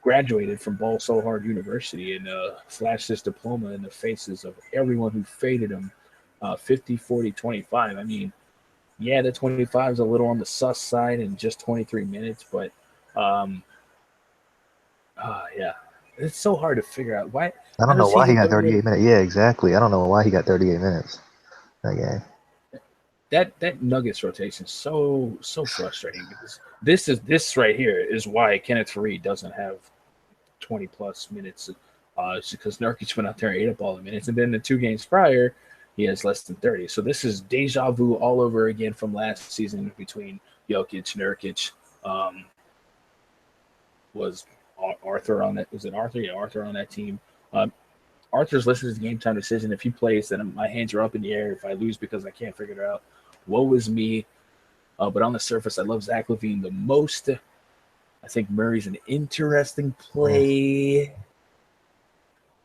graduated from Ball So Hard University and flashed his diploma in the faces of everyone who faded him. 50, 40, 25. I mean, yeah, the 25 is a little on the sus side and just 23 minutes, but yeah, it's so hard to figure out why. I don't know why he got 38 minutes. Yeah, exactly. I don't know why he got 38 minutes that game. That Nuggets rotation is so frustrating because this right here is why Kenneth Faried doesn't have 20 plus minutes. It's because Nurkic went out there and ate up all the minutes, and then the 2 games prior he has less than 30. So this is deja vu all over again from last season between Jokic, Nurkic. Was Arthur on that? Was it Arthur? Yeah, Arthur on that team. Arthur's listed as a game time decision. If he plays, then my hands are up in the air. If I lose because I can't figure it out, woe is me. But on the surface, I love Zach LaVine the most. I think Murray's an interesting play.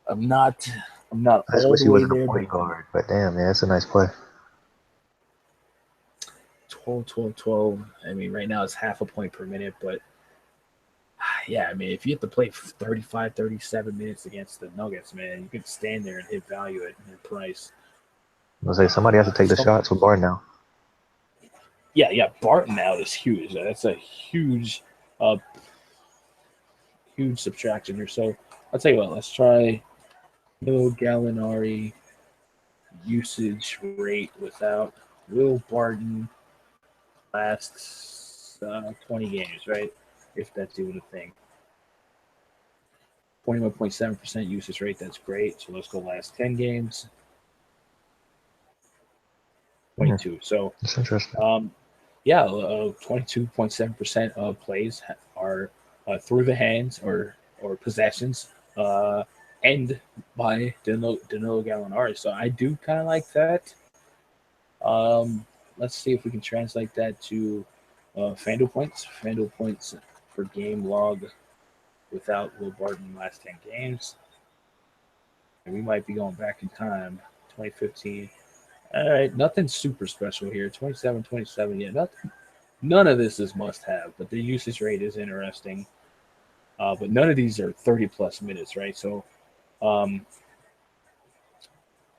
I'm not I just all wish the he way wasn't a there. point guard, but damn, man, that's a nice play. 12. I mean, right now it's half a point per minute, but yeah, I mean, if you have to play 35, 37 minutes against the Nuggets, man, you could stand there and hit value at price. I'll say somebody has to take the shots with Barton now. Yeah, Barton out is huge. That's a uh, huge subtraction here. So I'll tell you what, let's try no Gallinari usage rate without Will Barton last 20 games, right? If that's even a thing. 21.7% usage rate, that's great. So let's go last 10 games. 22. So That's interesting. 22.7% of plays are through the hands or possessions end by Danilo Gallinari. So I do kind of like that. Let's see if we can translate that to FanDuel points. FanDuel points per game log without Will Barton last 10 games. And we might be going back in time, 2015. All right, nothing super special here. 27, 27. Yeah, nothing. None of this is must have, but the usage rate is interesting. But none of these are 30 plus minutes, right? So um,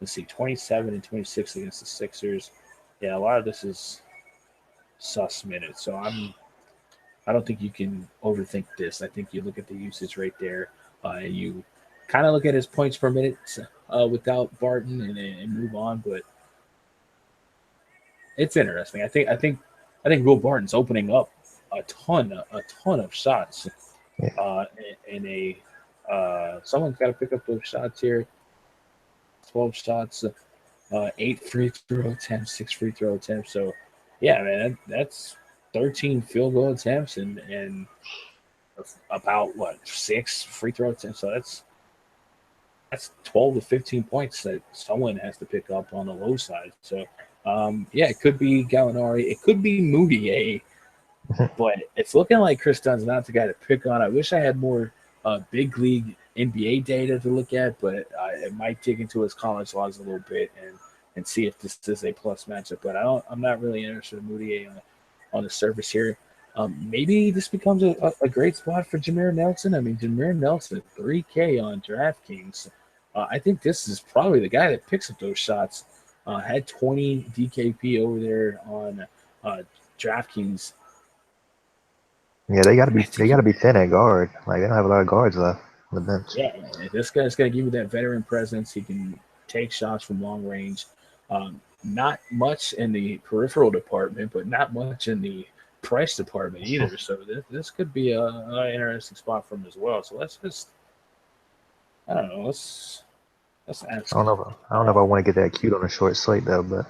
let's see, 27 and 26 against the Sixers. Yeah, a lot of this is sus minutes. So I don't think you can overthink this. I think you look at the usage rate there, and you kind of look at his points per minute without Barton and move on. But it's interesting. I think Will Barton's opening up a ton of shots. Yeah. In a someone's got to pick up those shots here. 12 shots, 8 free throw attempts, 6 free throw attempts. So yeah, man, that's 13 field goal attempts and about what 6 free throw attempts. So that's 12 to 15 points that someone has to pick up on the low side. So yeah, it could be Gallinari, it could be Moutier, but it's looking like Chris Dunn's not the guy to pick on. I wish I had more big league NBA data to look at, but I might dig into his college logs a little bit and see if this is a plus matchup. But I'm not really interested in Moutier on the surface here. Maybe this becomes a great spot for Jameer Nelson. I mean, Jameer Nelson, 3K on DraftKings. I think this is probably the guy that picks up those shots. Had 20 DKP over there on DraftKings. Yeah, they gotta be thin at guard. Like they don't have a lot of guards left on the bench. Yeah, this guy's going to give you that veteran presence. He can take shots from long range. Not much in the peripheral department, but not much in the price department either. So this could be an interesting spot for him as well. So let's just, I don't know, let's ask. I don't know if I want to get that cute on a short slate though, but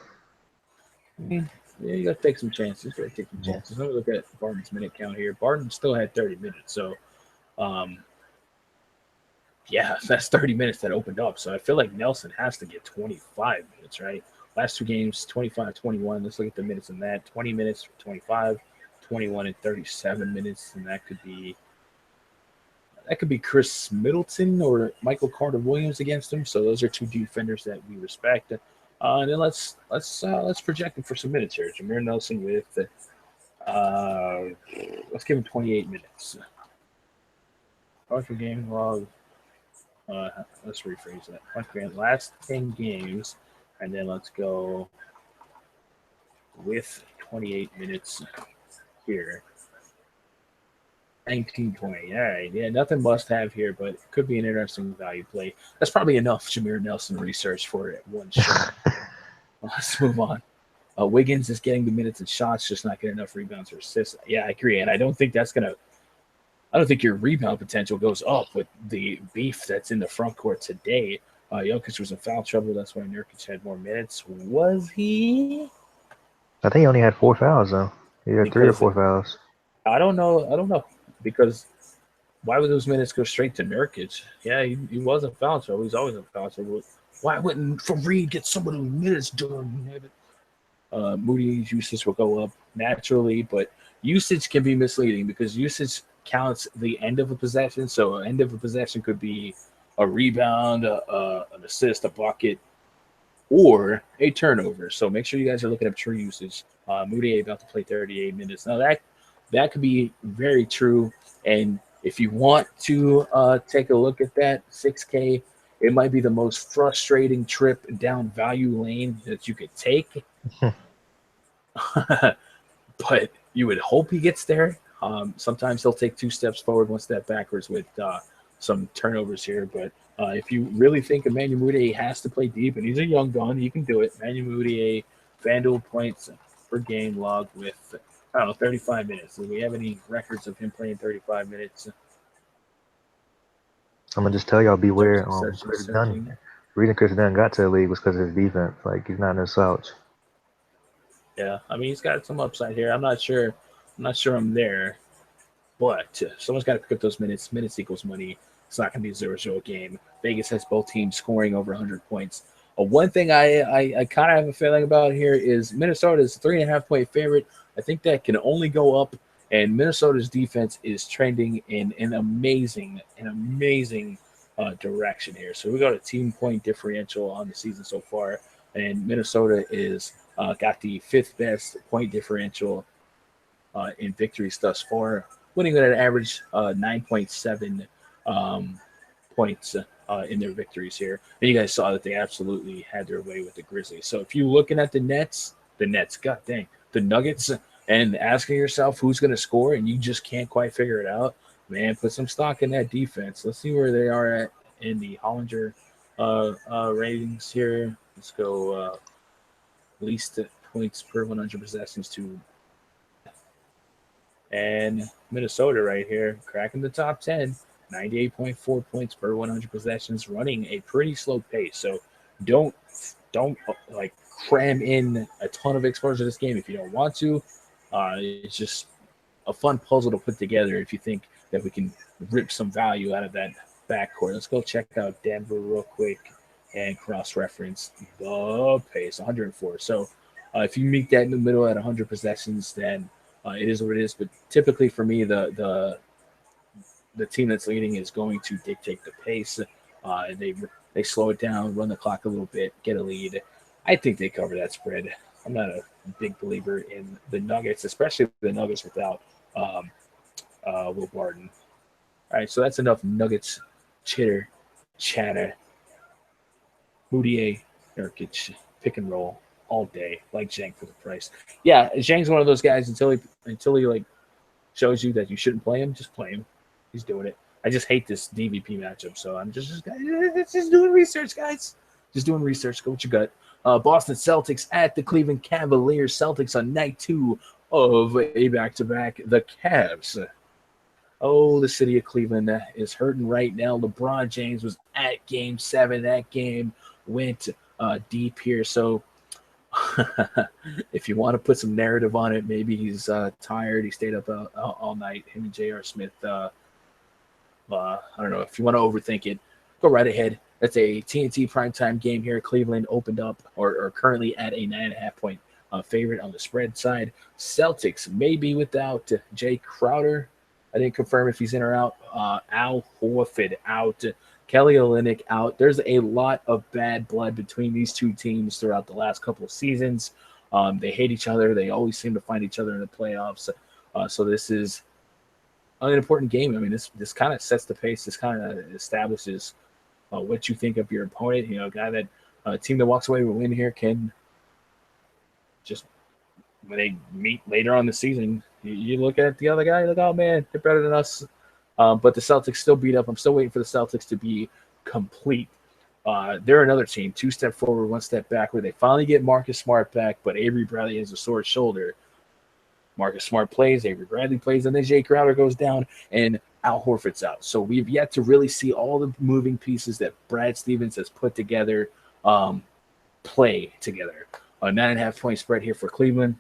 Yeah, you got to take some chances. Got to take some chances. Let me look at Barton's minute count here. Barton still had 30 minutes, so yeah, that's 30 minutes that opened up. So I feel like Nelson has to get 25 minutes, right? Last two games, 25, 21. Let's look at the minutes in that. 20 minutes for 25, 21 and 37 minutes, and that could be Chris Middleton or Michael Carter Williams against him. So those are two defenders that we respect. And then let's project him for some minutes here. Jameer Nelson with let's give him 28 minutes. Point per game log. Let's rephrase that. Point per game last 10 games, and then let's go with 28 minutes here. 19-20. All right. Yeah, nothing must have here, but it could be an interesting value play. That's probably enough Jameer Nelson research for it. One shot. Let's move on. Wiggins is getting the minutes and shots, just not getting enough rebounds or assists. Yeah, I agree. And I don't think your rebound potential goes up with the beef that's in the front court today. Jokic was in foul trouble. That's why Nurkic had more minutes. Was he? I think he only had 4 fouls though. He had 3 or 4 fouls. I don't know. Because why would those minutes go straight to Nurkic? Yeah, he was in foul trouble. He's always in foul trouble. Why wouldn't Fareed get some of those minutes done? Moody's usage will go up naturally, but usage can be misleading because usage counts the end of a possession. So end of a possession could be a rebound, an assist, a bucket, or a turnover. So make sure you guys are looking up true usage. Moody about to play 38 minutes. Now that could be very true. And if you want to take a look at that, 6K, it might be the most frustrating trip down value lane that you could take. But you would hope he gets there. Sometimes he'll take 2 steps forward, 1 step backwards with some turnovers here. But if you really think Emmanuel Mudiay has to play deep, and he's a young gun, he can do it. Emmanuel Mudiay, FanDuel points per game log with, I don't know, 35 minutes. Do we have any records of him playing 35 minutes? I'm gonna just tell y'all beware. Searching. The reason Chris Dunn got to the league was because of his defense. Like he's not no slouch. Yeah, I mean he's got some upside here. I'm not sure I'm there, but someone's got to pick up those minutes. Minutes equals money. It's not going to be a 0-0 game. Vegas has both teams scoring over 100 points. One thing I kind of have a feeling about here is Minnesota's 3.5-point favorite. I think that can only go up, and Minnesota's defense is trending in an amazing direction here. So we got a team point differential on the season so far, and Minnesota is got the 5th best point differential in victories thus far, winning at an average 9.7 points in their victories here. And you guys saw that they absolutely had their way with the Grizzlies. So if you're looking at the Nets, god dang, the Nuggets, and asking yourself who's going to score and you just can't quite figure it out, man, put some stock in that defense. Let's see where they are at in the Hollinger ratings here. Let's go least points per 100 possessions to, and Minnesota right here cracking the top 10, 98.4 points per 100 possessions, running a pretty slow pace. So don't like cram in a ton of exposure to this game if you don't want to. It's just a fun puzzle to put together if you think that we can rip some value out of that backcourt. Let's go check out Denver real quick and cross-reference the pace, 104. So if you meet that in the middle at 100 possessions, then it is what it is. But typically for me, the team that's leading is going to dictate the pace. They slow it down, run the clock a little bit, get a lead. I think they cover that spread. I'm not a big believer in the Nuggets, especially the Nuggets without Will Barton. All right, so that's enough Nuggets chatter. Mudiay, Nurkic, pick and roll all day, like Zhang for the price. Yeah, Zhang's one of those guys until he like shows you that you shouldn't play him, just play him. He's doing it. I just hate this DVP matchup, so I'm just doing research, guys. Just doing research. Go with your gut. Boston Celtics at the Cleveland Cavaliers. Celtics on night 2 of a back-to-back. The Cavs. Oh, the city of Cleveland is hurting right now. LeBron James was at Game 7. That game went deep here. So if you want to put some narrative on it, maybe he's tired. He stayed up all night. Him and J.R. Smith. I don't know. If you want to overthink it, go right ahead. That's a TNT primetime game here. Cleveland opened up or currently at a 9.5-point favorite on the spread side. Celtics maybe without Jay Crowder. I didn't confirm if he's in or out. Al Horford out. Kelly Olynyk out. There's a lot of bad blood between these two teams throughout the last couple of seasons. They hate each other. They always seem to find each other in the playoffs. So this is an important game. I mean, this kind of sets the pace. This kind of establishes what you think of your opponent. You know, a guy that team that walks away with a win here can just, when they meet later on the season, you look at the other guy, you're like, oh man, they're better than us. But the Celtics still beat up. I'm still waiting for the Celtics to be complete. They're another team, 2 step forward, 1 step backward. They finally get Marcus Smart back, but Avery Bradley has a sore shoulder. Marcus Smart plays, Avery Bradley plays, and then Jay Crowder goes down, and Al Horford's out. So we've yet to really see all the moving pieces that Brad Stevens has put together play together. A 9.5-point spread here for Cleveland.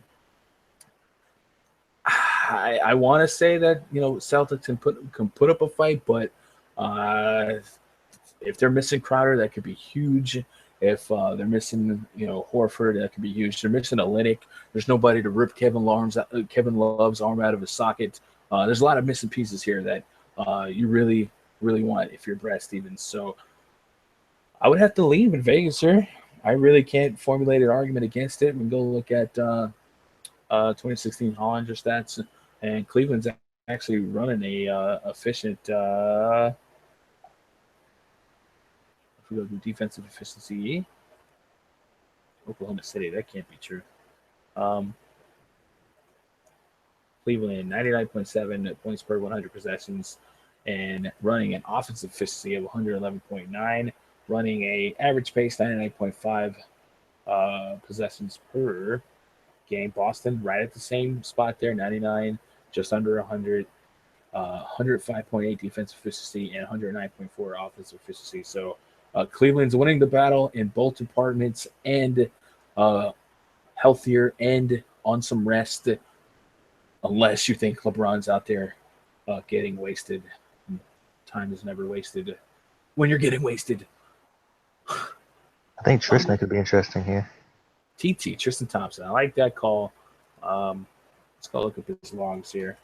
I want to say that, you know, Celtics can put up a fight, but if they're missing Crowder, that could be huge. If they're missing, you know, Horford, that could be huge. They're missing Olynyk. There's nobody to rip Kevin Love's arm out of his socket. There's a lot of missing pieces here that you really, really want if you're Brad Stevens. So I would have to lean with Vegas here. I really can't formulate an argument against it. We can go look at 2016 Hollinger stats, and Cleveland's actually running a efficient. If we go to defensive efficiency, Oklahoma City, that can't be true. Um, Cleveland, 99.7 points per 100 possessions, and running an offensive efficiency of 111.9, running a average pace 99.5 possessions per game. Boston right at the same spot there, 99, just under 100, 105.8 defensive efficiency and 109.4 offensive efficiency. So Cleveland's winning the battle in both departments and uh, healthier and on some rest, unless you think LeBron's out there getting wasted. Time is never wasted when you're getting wasted. I think Tristan could be interesting here. Tristan Thompson. I like that call. Let's go look at his logs here.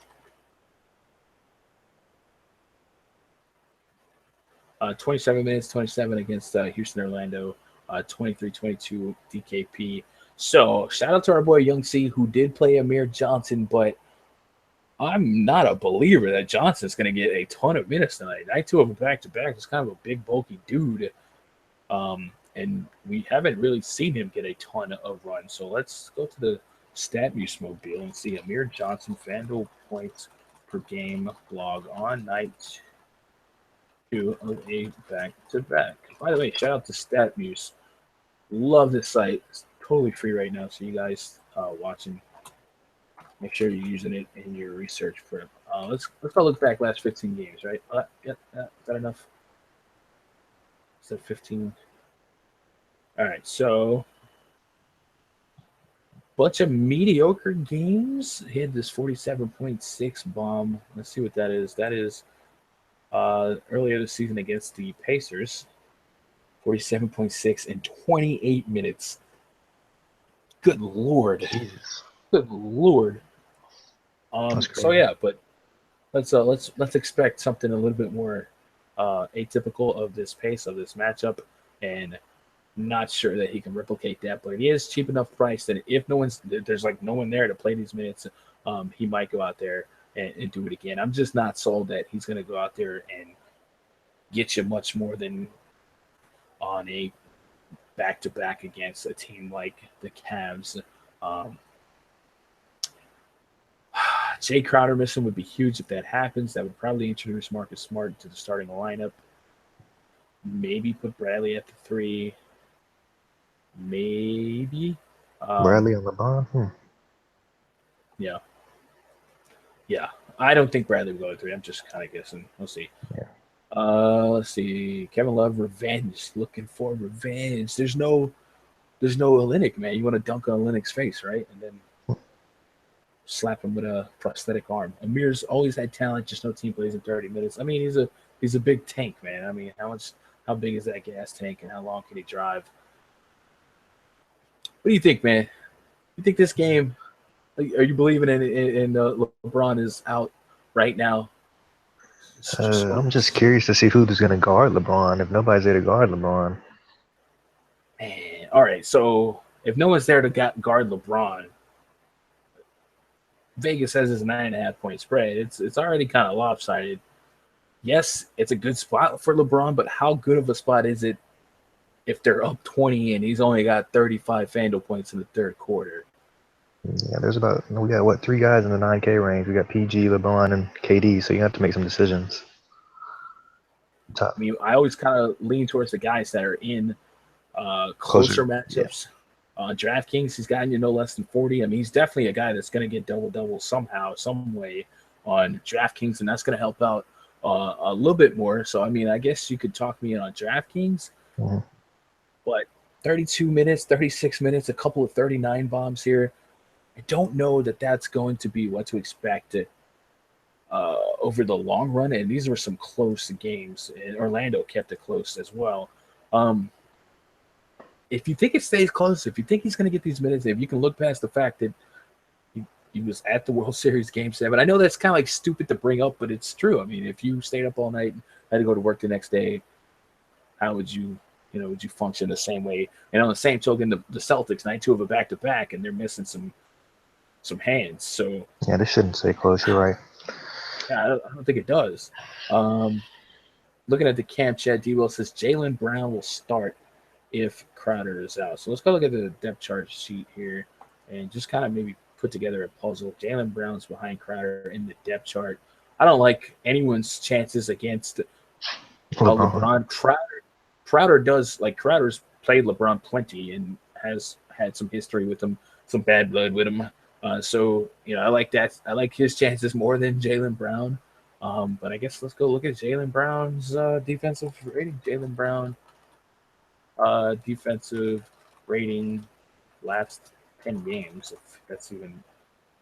27 minutes, 27 against Houston, Orlando, 23-22 DKP. So shout out to our boy Young C, who did play Amir Johnson, but I'm not a believer that Johnson's going to get a ton of minutes tonight. Night two of a back-to-back is kind of a big, bulky dude, and we haven't really seen him get a ton of runs. So let's go to the StatMuse mobile and see Amir Johnson FanDuel points per game blog on night two of a back-to-back. By the way, shout out to StatMuse. Love this site. It's totally free right now, so you guys watching, make sure you're using it in your research for it. Let's go look back last 15 games, right? Yeah, is that enough? Is that 15? All right, so bunch of mediocre games. He had this 47.6 bomb. Let's see what that is. That is earlier this season against the Pacers. 47.6 in 28 minutes. Good Lord. Jesus. Good Lord. So yeah, but let's expect something a little bit more atypical of this pace of this matchup, and not sure that he can replicate that. But he is cheap enough price that if there's like no one there to play these minutes, he might go out there and do it again. I'm just not sold that he's going to go out there and get you much more than on a back-to-back against a team like the Cavs. Jay Crowder missing would be huge if that happens. That would probably introduce Marcus Smart to the starting lineup. Maybe put Bradley at the 3. Maybe. Bradley on LeBron? Yeah. Yeah. I don't think Bradley will go to 3. I'm just kind of guessing. We'll see. Yeah. Let's see. Kevin Love, revenge. Looking for revenge. There's no Olynyk, man. You want to dunk on Olynyk's face, right? And then slap him with a prosthetic arm. Amir's always had talent, just no team plays in 30 minutes. I mean, he's a big tank, man. I mean, how big is that gas tank and how long can he drive? What do you think, man? You think this game, are you believing in LeBron is out right now? I'm just curious to see who's going to guard LeBron if nobody's there to guard LeBron. Man, all right. So if no one's there to guard LeBron, Vegas has this 9.5 point spread. It's already kind of lopsided. Yes, it's a good spot for LeBron, but how good of a spot is it if they're up 20 and he's only got 35 FanDuel points in the third quarter? Yeah, we got 3 guys in the 9K range. We got PG, LeBron, and KD, so you have to make some decisions. I mean, I always kind of lean towards the guys that are in closer matchups. On DraftKings, he's gotten you no less than 40. I mean, he's definitely a guy that's going to get double-double somehow, some way on DraftKings, and that's going to help out a little bit more. So, I mean, I guess you could talk me in on DraftKings, but 32 minutes, 36 minutes, a couple of 39 bombs here. I don't know that that's going to be what to expect over the long run, and these were some close games, and Orlando kept it close as well. If you think it stays close, if you think he's going to get these minutes, if you can look past the fact that he was at the World Series Game 7, I know that's kind of like stupid to bring up, but it's true. I mean, if you stayed up all night and had to go to work the next day, how would you function the same way? And on the same token, the Celtics, night two of a back-to-back, and they're missing some hands. So yeah, this shouldn't stay close. You're right. Yeah, I don't think it does. Looking at the camp chat, D-Will says Jaylen Brown will start if Crowder is out. So let's go look at the depth chart sheet here and just kind of maybe put together a puzzle. Jaylen Brown's behind Crowder in the depth chart. I don't like anyone's chances against LeBron. LeBron. Crowder does, like, Crowder's played LeBron plenty and has had some history with him, some bad blood with him. So, I like that. I like his chances more than Jaylen Brown. But I guess let's go look at Jaylen Brown's defensive rating. Jaylen Brown defensive rating last 10 games. If that's even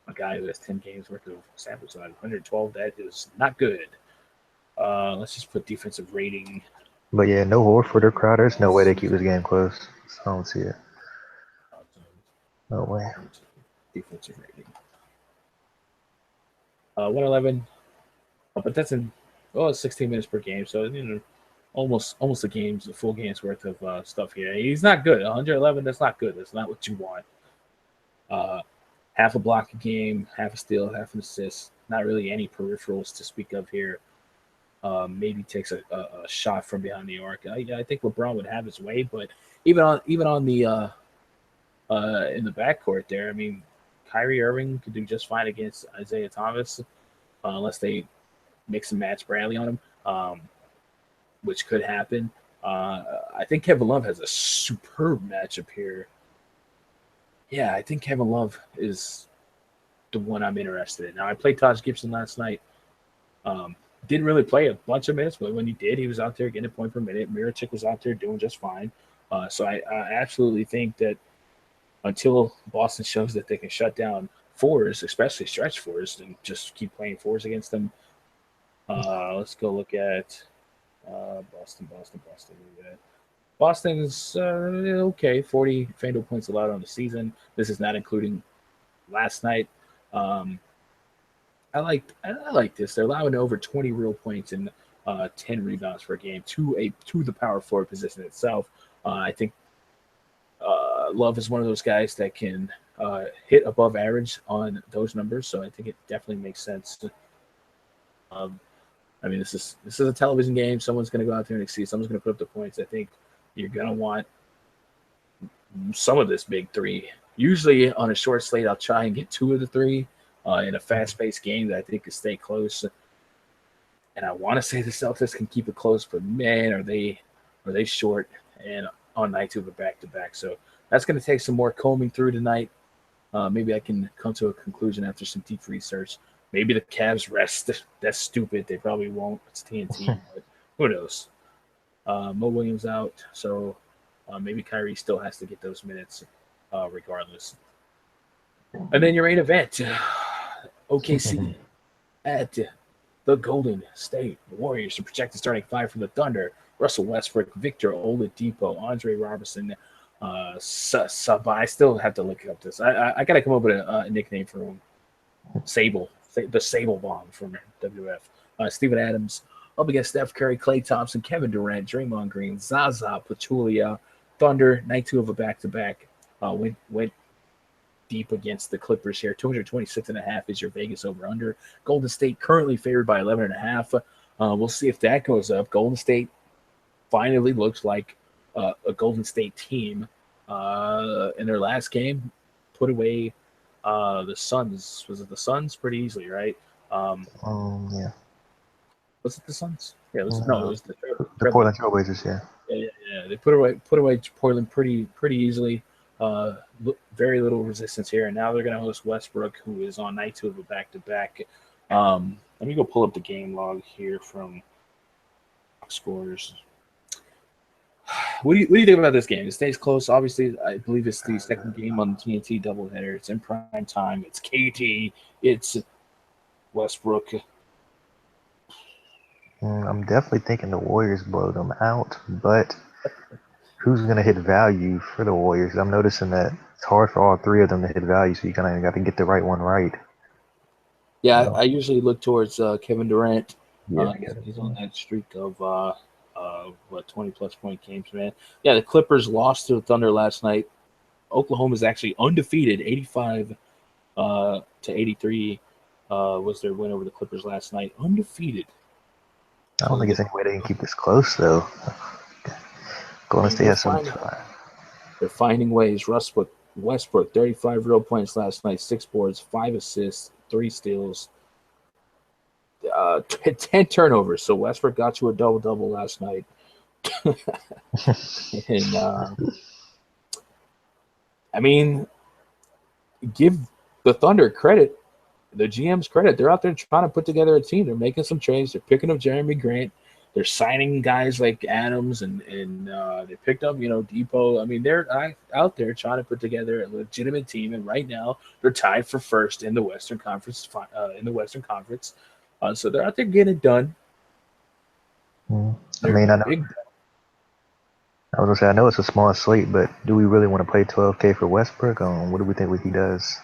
a guy who has 10 games worth of sample size, 112, that is not good. Let's just put defensive rating. But yeah, no Horford or Crowder. There's no way they keep this game close. So I don't see it. No way. Defensive rating. 111. But that's in 16 minutes per game. So, almost a full game's worth of stuff here. He's not good. 111, that's not good. That's not what you want. Half a block a game, half a steal, half an assist. Not really any peripherals to speak of here. Maybe takes a shot from behind the arc. I think LeBron would have his way, but even on the in the backcourt there, I mean, Kyrie Irving could do just fine against Isaiah Thomas, unless they mix and match Bradley on him, which could happen. I think Kevin Love has a superb matchup here. Yeah, I think Kevin Love is the one I'm interested in. Now, I played Taj Gibson last night. Didn't really play a bunch of minutes, but when he did, he was out there getting a point per minute. Mirotic was out there doing just fine. So I absolutely think that until Boston shows that they can shut down fours, especially stretch fours, and just keep playing fours against them. Let's go look at Boston. Boston's okay, 40 FanDuel points allowed on the season. This is not including last night. I like this. They're allowing over 20 real points and 10 rebounds per game to the power forward position itself. I think Love is one of those guys that can hit above average on those numbers, so I think it definitely makes sense. I mean, this is a television game. Someone's going to go out there and exceed. Someone's going to put up the points. I think you're going to want some of this big three. Usually on a short slate, I'll try and get 2 of the 3 in a fast-paced game that I think could stay close. And I want to say the Celtics can keep it close, but man, are they short and on night 2 of a back-to-back. So that's going to take some more combing through tonight. Maybe I can come to a conclusion after some deep research. Maybe the Cavs rest. That's stupid. They probably won't. It's TNT. But who knows? Mo Williams out, so maybe Kyrie still has to get those minutes regardless. And then your main event, OKC at the Golden State Warriors. The projected starting 5 for the Thunder: Russell Westbrook, Victor Oladipo, Andre Robertson, Sabah. I still have to look up this. I got to come up with a nickname for him. Sable. The Sable Bomb from WF. Steven Adams up against Steph Curry, Klay Thompson, Kevin Durant, Draymond Green, Zaza Pachulia. Thunder, night 2 of a back-to-back. Went deep against the Clippers here. 226.5 is your Vegas over-under. Golden State currently favored by 11.5. We'll see if that goes up. Golden State finally looks like a Golden State team. In their last game, put away the Suns. Was it the Suns? Pretty easily, right? Yeah. Was it the Suns? Yeah, it was the Portland Trailblazers. Yeah. Yeah. They put away Portland pretty easily. Very little resistance here, and now they're going to host Westbrook, who is on night 2 of a back-to-back. Let me go pull up the game log here from scores. What do you think about this game? It stays close. Obviously, I believe it's the second game on the TNT doubleheader. It's in prime time. It's KD. It's Westbrook. I'm definitely thinking the Warriors blow them out, but who's going to hit value for the Warriors? I'm noticing that it's hard for all 3 of them to hit value, so you kind of got to get the right one right. Yeah, I usually look towards Kevin Durant. Yeah, he's on that streak of 20-plus point games, man. Yeah, the Clippers lost to the Thunder last night. Oklahoma is actually undefeated, 85 to 83 was their win over the Clippers last night. Undefeated. I don't think it's any way they can keep this close, though. Golden State has some. They're finding ways. Westbrook, 35 real points last night, 6 boards, 5 assists, 3 steals, 10 turnovers. So Westbrook got you a double-double last night. And, I mean, give the Thunder credit, the GM's credit. They're out there trying to put together a team. They're making some trades. They're picking up Jeremy Grant. They're signing guys like Adams, and they picked up, Depot. I mean, they're out there trying to put together a legitimate team. And right now, they're tied for first in the Western Conference. So they're out there getting it done. I mean, I was gonna say I know it's a small slate, but do we really want to play 12K for Westbrook? What do we think he does?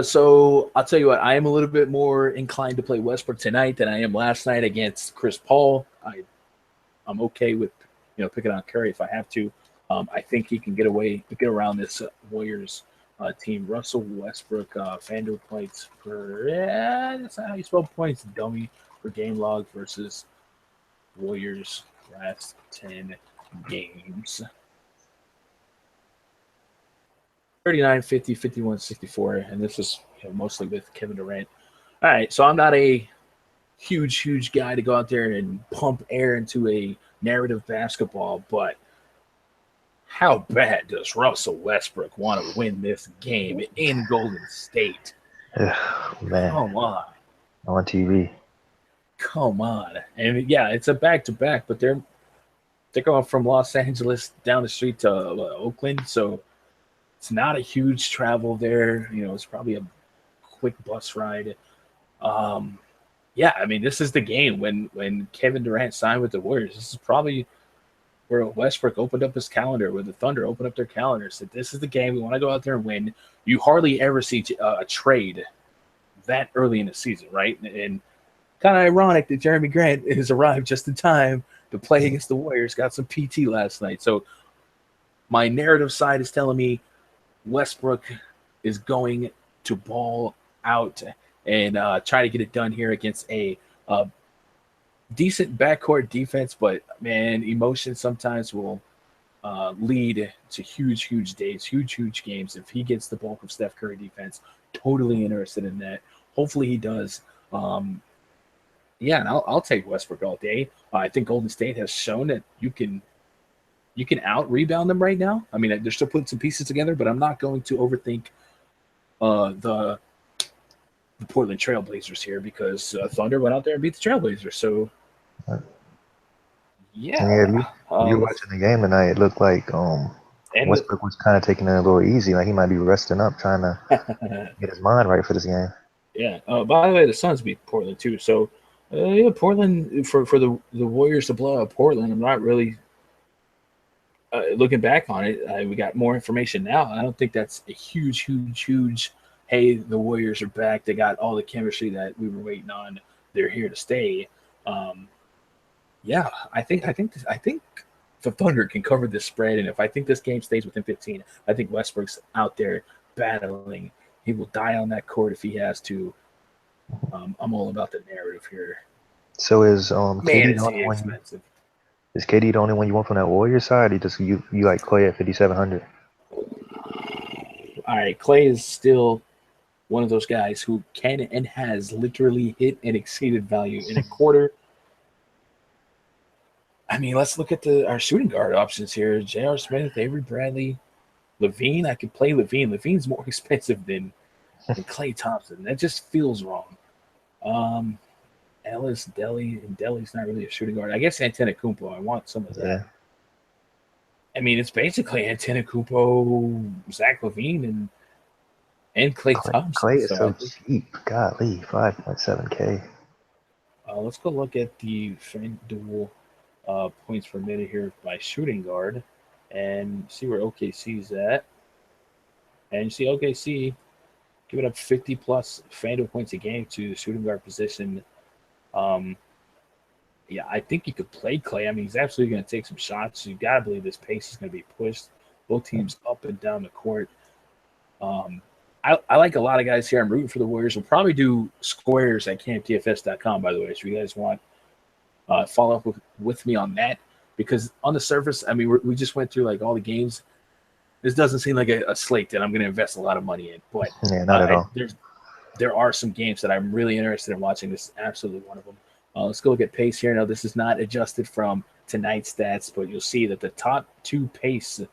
So I'll tell you what, I am a little bit more inclined to play Westbrook tonight than I am last night against Chris Paul. I'm okay with picking on Curry if I have to. I think he can get around this Warriors team. Russell Westbrook, FanDuel points that's not how you spell points, dummy, per game log versus Warriors last 10 games. 39, 50, 51, 64, and this is mostly with Kevin Durant. All right, so I'm not a huge guy to go out there and pump air into a narrative basketball, but how bad does Russell Westbrook want to win this game in Golden State? Man. Come on. On TV. Come on. And yeah, it's a back-to-back, but they're going from Los Angeles down the street to Oakland, so it's not a huge travel there. It's probably a quick bus ride. Yeah, I mean, this is the game when Kevin Durant signed with the Warriors. This is probably where Westbrook opened up his calendar, where the Thunder opened up their calendar. Said, this is the game. We want to go out there and win. You hardly ever see a trade that early in the season, right? And kind of ironic that Jeremy Grant has arrived just in time to play against the Warriors. Got some PT last night. So my narrative side is telling me Westbrook is going to ball out and try to get it done here against a decent backcourt defense. But, man, emotion sometimes will lead to huge days, huge games. If he gets the bulk of Steph Curry defense, totally interested in that. Hopefully he does. Yeah, and I'll take Westbrook all day. I think Golden State has shown that you can out-rebound them right now. I mean, they're still putting some pieces together, but I'm not going to overthink the Portland Trailblazers here because Thunder went out there and beat the Trailblazers. So, yeah. If you watching the game tonight, it looked like Westbrook was kind of taking it a little easy. Like he might be resting up, trying to get his mind right for this game. Yeah. By the way, the Suns beat Portland too. So, Portland for the Warriors to blow out Portland, I'm not really looking back on it. We got more information now. I don't think that's a huge. Hey, the Warriors are back. They got all the chemistry that we were waiting on. They're here to stay. Yeah, I think the Thunder can cover this spread, and if I think this game stays within 15, I think Westbrook's out there battling. He will die on that court if he has to. I'm all about the narrative here. So is KD the only one? Is KD the only one you want from that Warriors side? Or you like Clay at 5,700? All right, Clay is still one of those guys who can and has literally hit and exceeded value in a quarter. I mean, let's look at our shooting guard options here. J.R. Smith, Avery Bradley, Levine. I could play Levine. Levine's more expensive than Klay Thompson. That just feels wrong. Ellis, Delly, and Delly's not really a shooting guard. I guess Antetokounmpo. I want some of that. Yeah. I mean, it's basically Antetokounmpo, Zach Levine, and Klay Thompson. Clay is so cheap. Golly, 5.7K. Let's go look at the FanDuel points per minute here by shooting guard and see where OKC's at. And you see OKC giving up 50-plus FanDuel points a game to the shooting guard position. Yeah, I think you could play Clay. I mean, he's absolutely going to take some shots. You got to believe this pace is going to be pushed. Both teams up and down the court. I like a lot of guys here. I'm rooting for the Warriors. We'll probably do squares at campdfs.com, by the way. So you guys want follow up with me on that, because on the surface, I mean, we just went through like all the games. This doesn't seem like a slate that I'm going to invest a lot of money in, but Yeah, not at all. there are some games that I'm really interested in watching. This is absolutely one of them. Let's go look at pace here. Now, this is not adjusted from tonight's stats, but you'll see that the top two paces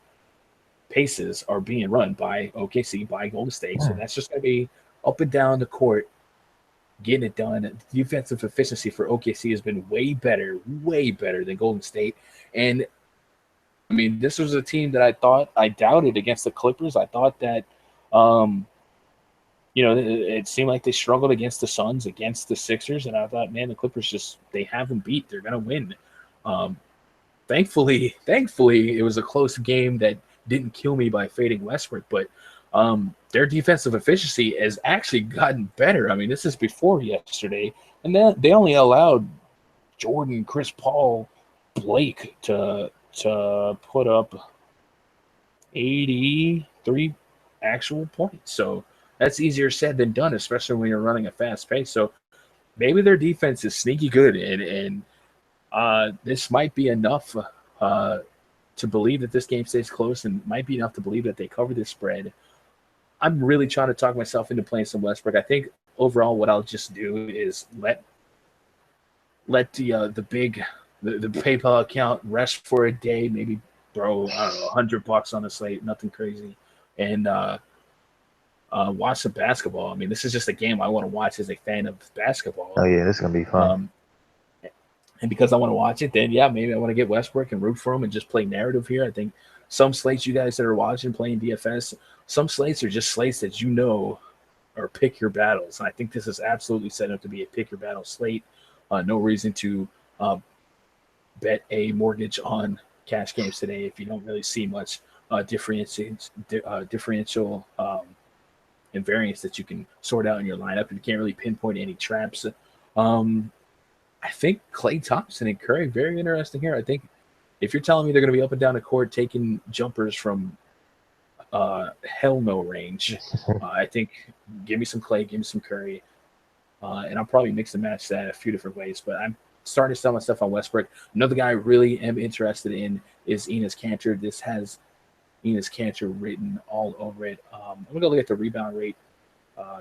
are being run by OKC, by Golden State. So that's just going to be up and down the court, getting it done. The defensive efficiency for OKC has been way better than Golden State. And I mean, this was a team that I doubted against the Clippers. I thought that, it seemed like they struggled against the Suns, against the Sixers, and I thought, man, the Clippers they have them beat. They're going to win. Thankfully, it was a close game that didn't kill me by fading Westbrook, but their defensive efficiency has actually gotten better. I mean, this is before yesterday, and then they only allowed Jordan, Chris Paul, Blake to put up 83 actual points. So that's easier said than done, especially when you're running a fast pace. So maybe their defense is sneaky good, and this might be enough to believe that this game stays close, and might be enough to believe that they cover this spread. I'm really trying to talk myself into playing some Westbrook. I think overall what I'll just do is let the PayPal account rest for a day, maybe throw, I don't know, $100 on the slate, nothing crazy, and watch some basketball. I mean, this is just a game I want to watch as a fan of basketball. Oh yeah, this is gonna be fun. And because I want to watch it, then yeah, maybe I want to get Westbrook and root for him and just play narrative here. I think some slates you guys that are watching playing DFS, some slates are just slates that or pick your battles. And I think this is absolutely set up to be a pick your battle slate. No reason to bet a mortgage on cash games today if you don't really see much differential and variance that you can sort out in your lineup. And you can't really pinpoint any traps. I think Klay Thompson and Curry, very interesting here. I think if you're telling me they're going to be up and down the court taking jumpers from hell no range, I think give me some Klay, give me some Curry, and I'll probably mix and match that a few different ways. But I'm starting to sell my stuff on Westbrook. Another guy I really am interested in is Enes Kanter. This has Enes Kanter written all over it. I'm going to look at the rebound rate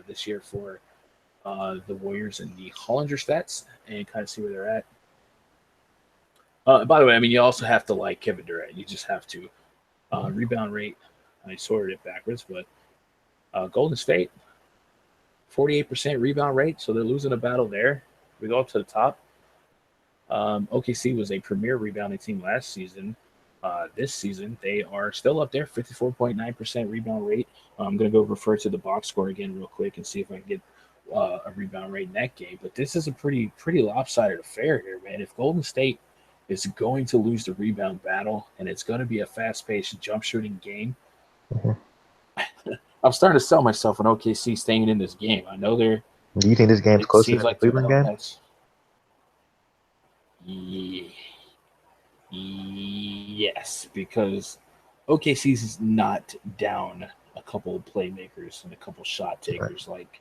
this year for the Warriors and the Hollinger stats and kind of see where they're at. By the way, I mean, you also have to like Kevin Durant. You just have to. Rebound rate, I sorted it backwards, but Golden State, 48% rebound rate, so they're losing a battle there. We go up to the top. OKC was a premier rebounding team last season. This season, they are still up there, 54.9% rebound rate. I'm going to go refer to the box score again real quick and see if I can get a rebound rate in that game. But this is a pretty lopsided affair here, man. If Golden State is going to lose the rebound battle and it's going to be a fast-paced jump shooting game, I'm starting to sell myself on OKC staying in this game. I know they're. Do you think this game's closer than the Cleveland game? Yes, because OKC's not down a couple of playmakers and a couple shot takers like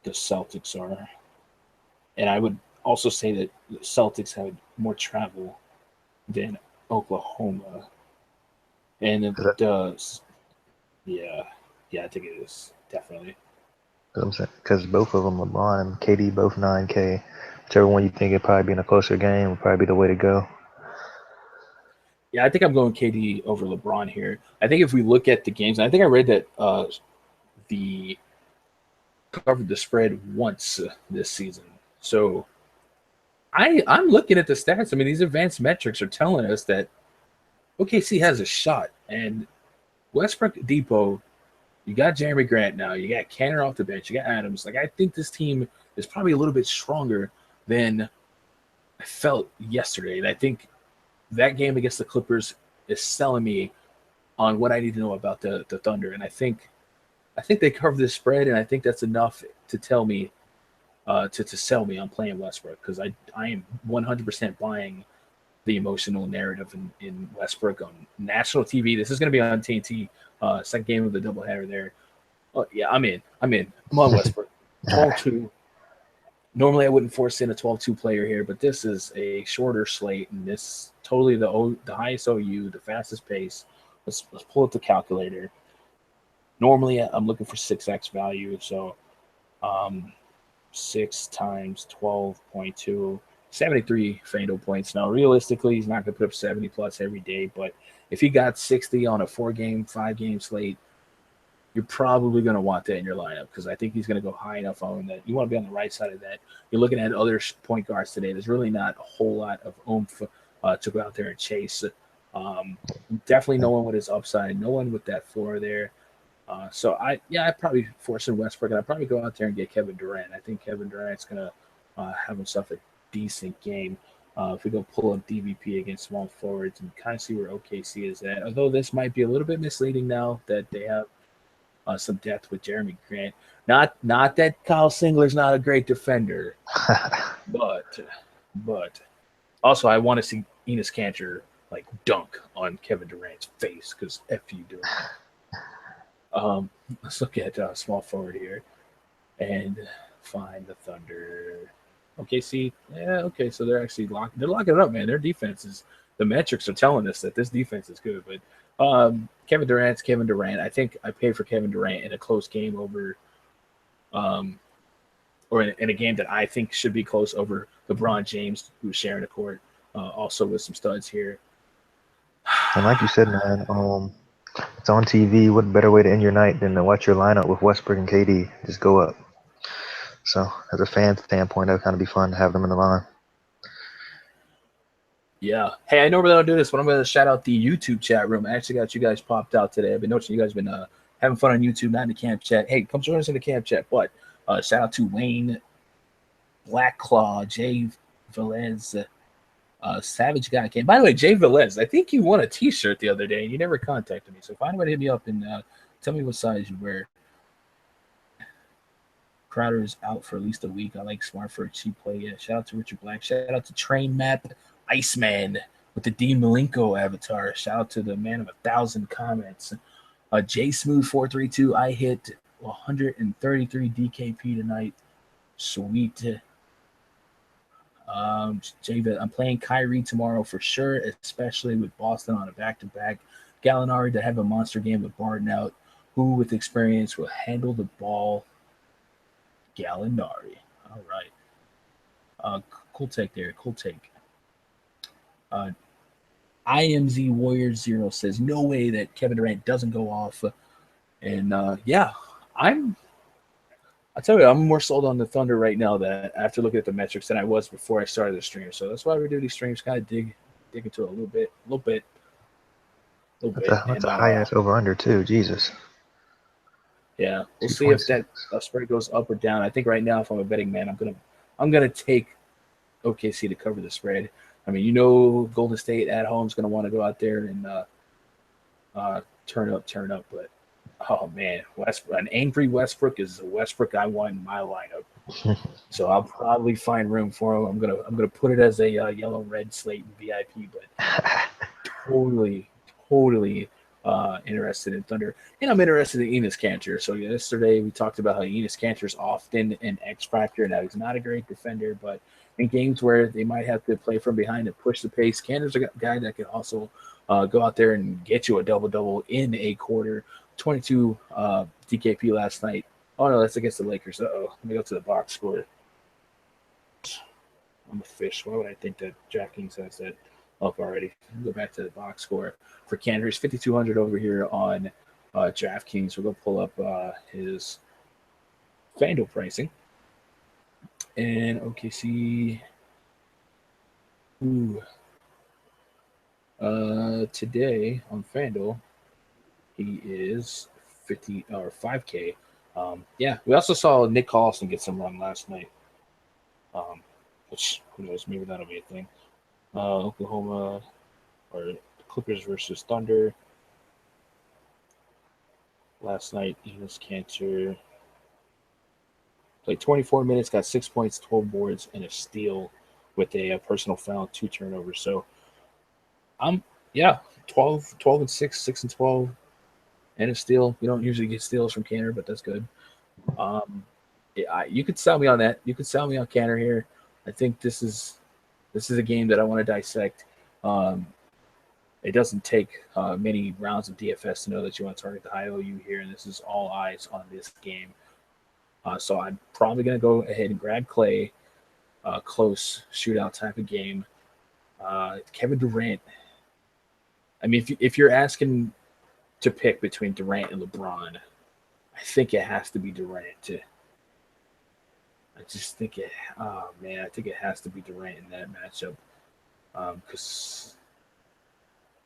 the Celtics are. And I would also say that the Celtics have more travel than Oklahoma. And it does. Yeah, I think it is, definitely. Because both of them, LeBron and KD, both 9K. Whichever one you think it probably be in a closer game would probably be the way to go. Yeah, I think I'm going KD over LeBron here. I think if we look at the games, and I think I read that the covered the spread once this season. So I'm looking at the stats. I mean, these advanced metrics are telling us that OKC has a shot. And Westbrook Depot, you got Jeremy Grant now. You got Kanter off the bench. You got Adams. Like, I think this team is probably a little bit stronger than I felt yesterday. And I think that game against the Clippers is selling me on what I need to know about the Thunder. And I think they covered this spread, and I think that's enough to tell me to sell me on playing Westbrook, because I am 100% buying the emotional narrative in Westbrook on national TV. This is going to be on TNT, second game of the doubleheader there. Oh yeah, I'm in. I'm on Westbrook. 12-2. Normally I wouldn't force in a 12-2 player here, but this is a shorter slate, and this totally the highest OU, the fastest pace. Let's pull up the calculator. Normally I'm looking for 6x value, so 6 times 12.2, 73 FanDuel points. Now, realistically, he's not going to put up 70 plus every day, but if he got 60 on a 5 game slate, you're probably going to want that in your lineup because I think he's going to go high enough on that. You want to be on the right side of that. You're looking at other point guards today. There's really not a whole lot of oomph to go out there and chase. Definitely no one with his upside, no one with that floor there. So I'd probably force in Westbrook, and I'd probably go out there and get Kevin Durant. I think Kevin Durant's gonna have himself a decent game. If we go pull up DVP against small forwards and kind of see where OKC is at, although this might be a little bit misleading now that they have some depth with Jeremy Grant. Not that Kyle Singler's not a great defender, but also I want to see Enes Kanter like dunk on Kevin Durant's face because f you doing that. Let's look at small forward here and find the Thunder. Okay, see, yeah, okay, so they're actually locking it up, man. Their defense is the metrics are telling us that this defense is good. But Kevin Durant. I think I paid for Kevin Durant in a close game over, or in a game that I think should be close over LeBron James, who's sharing the court, also with some studs here. And like you said, man, it's on TV. What better way to end your night than to watch your lineup with Westbrook and KD just go up? So, as a fan standpoint, that would kind of be fun to have them in the line. Yeah. Hey, I normally don't do this, but I'm going to shout out the YouTube chat room. I actually got you guys popped out today. I've been noticing you guys have been having fun on YouTube, not in the camp chat. Hey, come join us in the camp chat. But shout out to Wayne, Blackclaw, Jay Velez, Savage Guy came. By the way, Jay Velez, I think you won a T-shirt the other day, and you never contacted me. So find a way to hit me up and tell me what size you wear. Crowder is out for at least a week. I like Smart for a cheap play. Yeah, shout out to Richard Black. Shout out to Train Map Iceman with the Dean Malenko avatar. Shout out to the man of 1,000 comments. J Smooth 432. I hit 133 DKP tonight. Sweet. I'm playing Kyrie tomorrow for sure, especially with Boston on a back-to-back. Gallinari to have a monster game with Barton out. Who with experience will handle the ball? Gallinari. All right. Cool take there. Cool take. IMZ Warriors 0 says, no way that Kevin Durant doesn't go off. And I'll tell you, I'm more sold on the Thunder right now that after looking at the metrics than I was before I started the stream. So that's why we do these streams, kind of dig into it a little bit. That's a high ass over under too. Jesus. Yeah, we'll see if that spread goes up or down. I think right now, if I'm a betting man, I'm gonna take OKC to cover the spread. I mean, Golden State at home is gonna want to go out there and turn up. But oh man, an angry Westbrook is a Westbrook I want in my lineup. So I'll probably find room for him. I'm gonna put it as a yellow red slate and VIP, but totally interested in Thunder, and I'm interested in Enes Kanter. So yesterday we talked about how Enes Kanter is often an X factor. Now he's not a great defender, but in games where they might have to play from behind and push the pace, Kanter's a guy that can also go out there and get you a double in a quarter. 22 DKP last night. Oh no, that's against the Lakers. Let me go to the box score. I'm a fish. Why would I think that DraftKings has that up already? We'll go back to the box score for Kanter. He's 5,200 over here on DraftKings. We're going to pull up his FanDuel pricing. And OKC. Today on FanDuel, he is 50 or 5K. We also saw Nick Collison get some run last night. Which, who knows, maybe that'll be a thing. Oklahoma or Clippers versus Thunder. Last night, Enes Kanter played 24 minutes, got 6 points, 12 boards, and a steal with a personal foul, 2 turnovers. So, 12 and 6, 6 and 12. and a steal. We don't usually get steals from Canner, but that's good. You could sell me on that. You could sell me on Canner here. I think this is a game that I want to dissect. Um, it doesn't take many rounds of DFS to know that you want to target the high OU here, and this is all eyes on this game. So I'm probably going to go ahead and grab Clay, close shootout type of game. Kevin Durant. I mean, if you're asking to pick between Durant and LeBron, I think it has to be Durant. I just think it. Oh man, I think it has to be Durant in that matchup because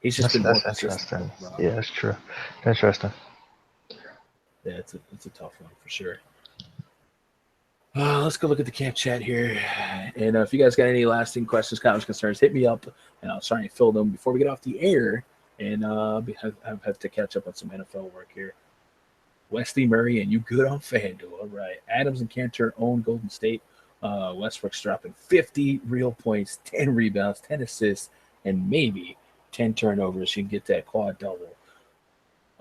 he's just been more interesting. consistent. Yeah, that's true. Interesting. Yeah, it's a tough one for sure. Let's go look at the camp chat here. And if you guys got any lasting questions, comments, concerns, hit me up, and I'll try and fill them before we get off the air. And have to catch up on some NFL work here. Wesley Murray, and you good on FanDuel. All right. Adams and Cantor own Golden State. Westbrook's dropping 50 real points, 10 rebounds, 10 assists, and maybe 10 turnovers. You can get that quad double.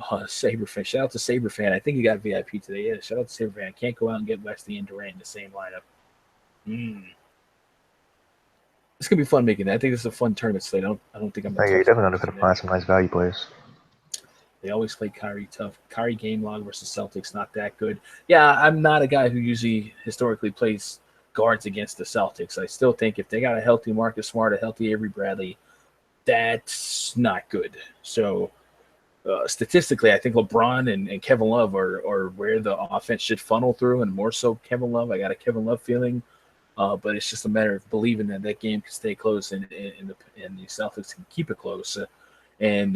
Saberfan. Shout out to Saberfan. I think he got VIP today. Yeah, shout out to Saberfan. Can't go out and get Wesley and Durant in the same lineup. It's gonna be fun making that. I think this is a fun tournament slate. I don't think I'm. Yeah, you're definitely gonna find some nice value plays. They always play Kyrie tough. Kyrie game log versus Celtics, not that good. Yeah, I'm not a guy who usually historically plays guards against the Celtics. I still think if they got a healthy Marcus Smart, a healthy Avery Bradley, that's not good. So. Statistically, I think LeBron and Kevin Love are where the offense should funnel through, and more so Kevin Love. I got a Kevin Love feeling, but it's just a matter of believing that game can stay close and the Celtics can keep it close. And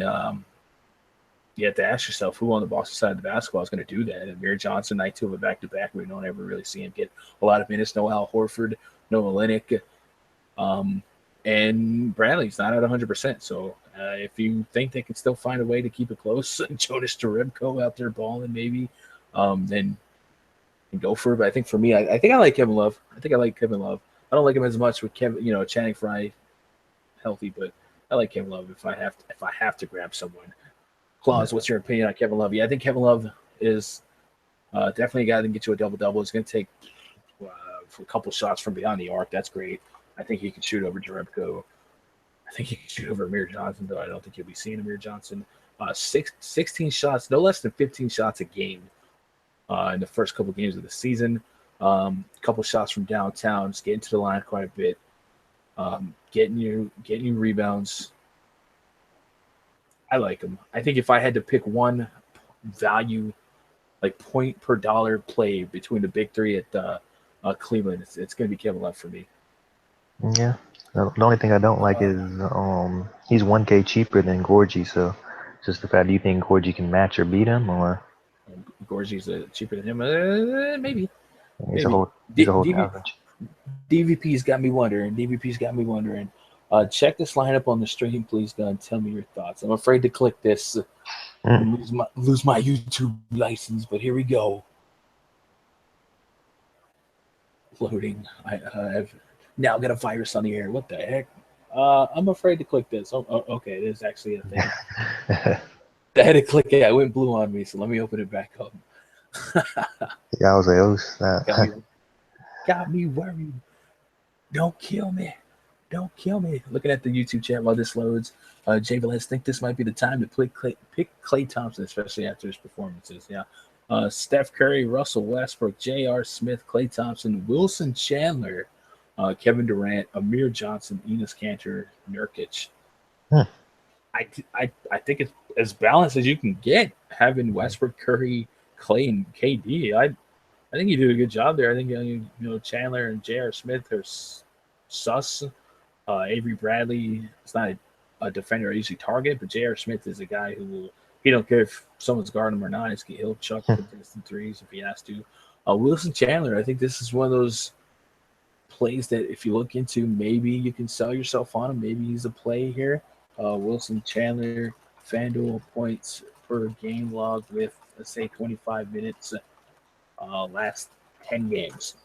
you have to ask yourself who on the Boston side of the basketball is going to do that. Amir Johnson, night 2 of a back-to-back, we don't ever really see him get a lot of minutes. No Al Horford, no Olynyk. And Bradley's not at 100%. So if you think they can still find a way to keep it close, Jonas Jerebko out there balling maybe, then go for it. But I think for me, I think I like Kevin Love. I I don't like him as much with Channing Frye healthy, but I like Kevin Love if I have to grab someone. Claus, what's your opinion on Kevin Love? Yeah, I think Kevin Love is definitely a guy that can get you a double-double. It's going to take a couple shots from beyond the arc. That's great. I think he can shoot over Jerebko. I think he can shoot over Amir Johnson, though I don't think you'll be seeing Amir Johnson. 16 shots, no less than 15 shots a game in the first couple games of the season. A couple shots from downtown, just getting to the line quite a bit, getting you rebounds. I like him. I think if I had to pick one value, like point per dollar play between the big three at Cleveland, it's going to be Kevin Love for me. Yeah. The only thing I don't like is he's 1K cheaper than Gorgie, so just the fact, do you think Gorgie can match or beat him, or Gorgie's cheaper than him? Maybe. He's a whole average. DVP's got me wondering. Check this lineup on the stream, please, God, and tell me your thoughts. I'm afraid to click this and lose my YouTube license, but here we go. Loading. I've now got a virus on the air. What the heck? I'm afraid to click this. Oh, okay, it is actually a thing. I had to click it. It went blue on me, so let me open it back up. Yeah, I was like, oh, snap. Got me worried. Don't kill me. Looking at the YouTube chat while this loads, Jay Velez think this might be the time to pick Klay Thompson, especially after his performances. Yeah. Steph Curry, Russell Westbrook, J.R. Smith, Klay Thompson, Wilson Chandler, Kevin Durant, Amir Johnson, Enes Kanter, Nurkic. I think it's as balanced as you can get having Westbrook, Curry, Klay, and KD. I think you do a good job there. I think Chandler and J.R. Smith are sus. Avery Bradley is not a defender I usually target, but J.R. Smith is a guy who will. He don't care if someone's guarding him or not. He'll chuck distant threes if he has to. Wilson Chandler, I think this is one of those plays that if you look into, maybe you can sell yourself on him. Maybe he's a play here. Wilson Chandler, FanDuel points per game log with, let's say, 25 minutes last 10 games.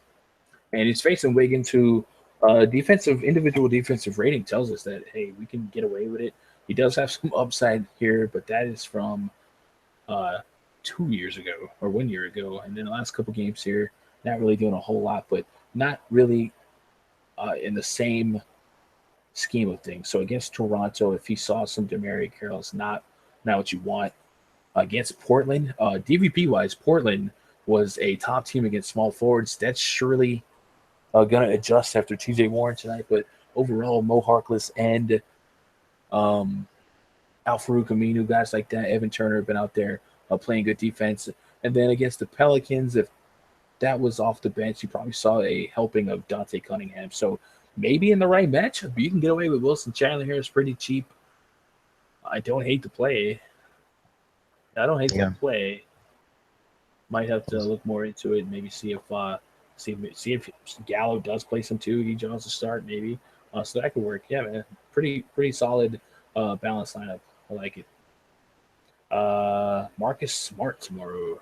And he's facing Wiggins, who individual defensive rating tells us that, hey, we can get away with it. He does have some upside here, but that is from 2 years ago or 1 year ago, and then the last couple games here, not really doing a whole lot, but not really in the same scheme of things. So against Toronto, if he saw some De'Mari Carroll, it's not what you want. Against Portland, DVP wise, Portland was a top team against small forwards. That's surely going to adjust after TJ Warren tonight, but overall, Mo Harkless and Al-Farouq Aminu, guys like that, Evan Turner have been out there playing good defense. And then against the Pelicans, if that was off the bench, you probably saw a helping of Dante Cunningham. So maybe in the right matchup, you can get away with Wilson Chandler here. It's pretty cheap. I don't hate the play. That play. Might have to look more into it. Maybe see if Gallo does play some too. He draws a start maybe. So that could work. Yeah, man. Pretty solid balanced lineup. I like it. Marcus Smart tomorrow.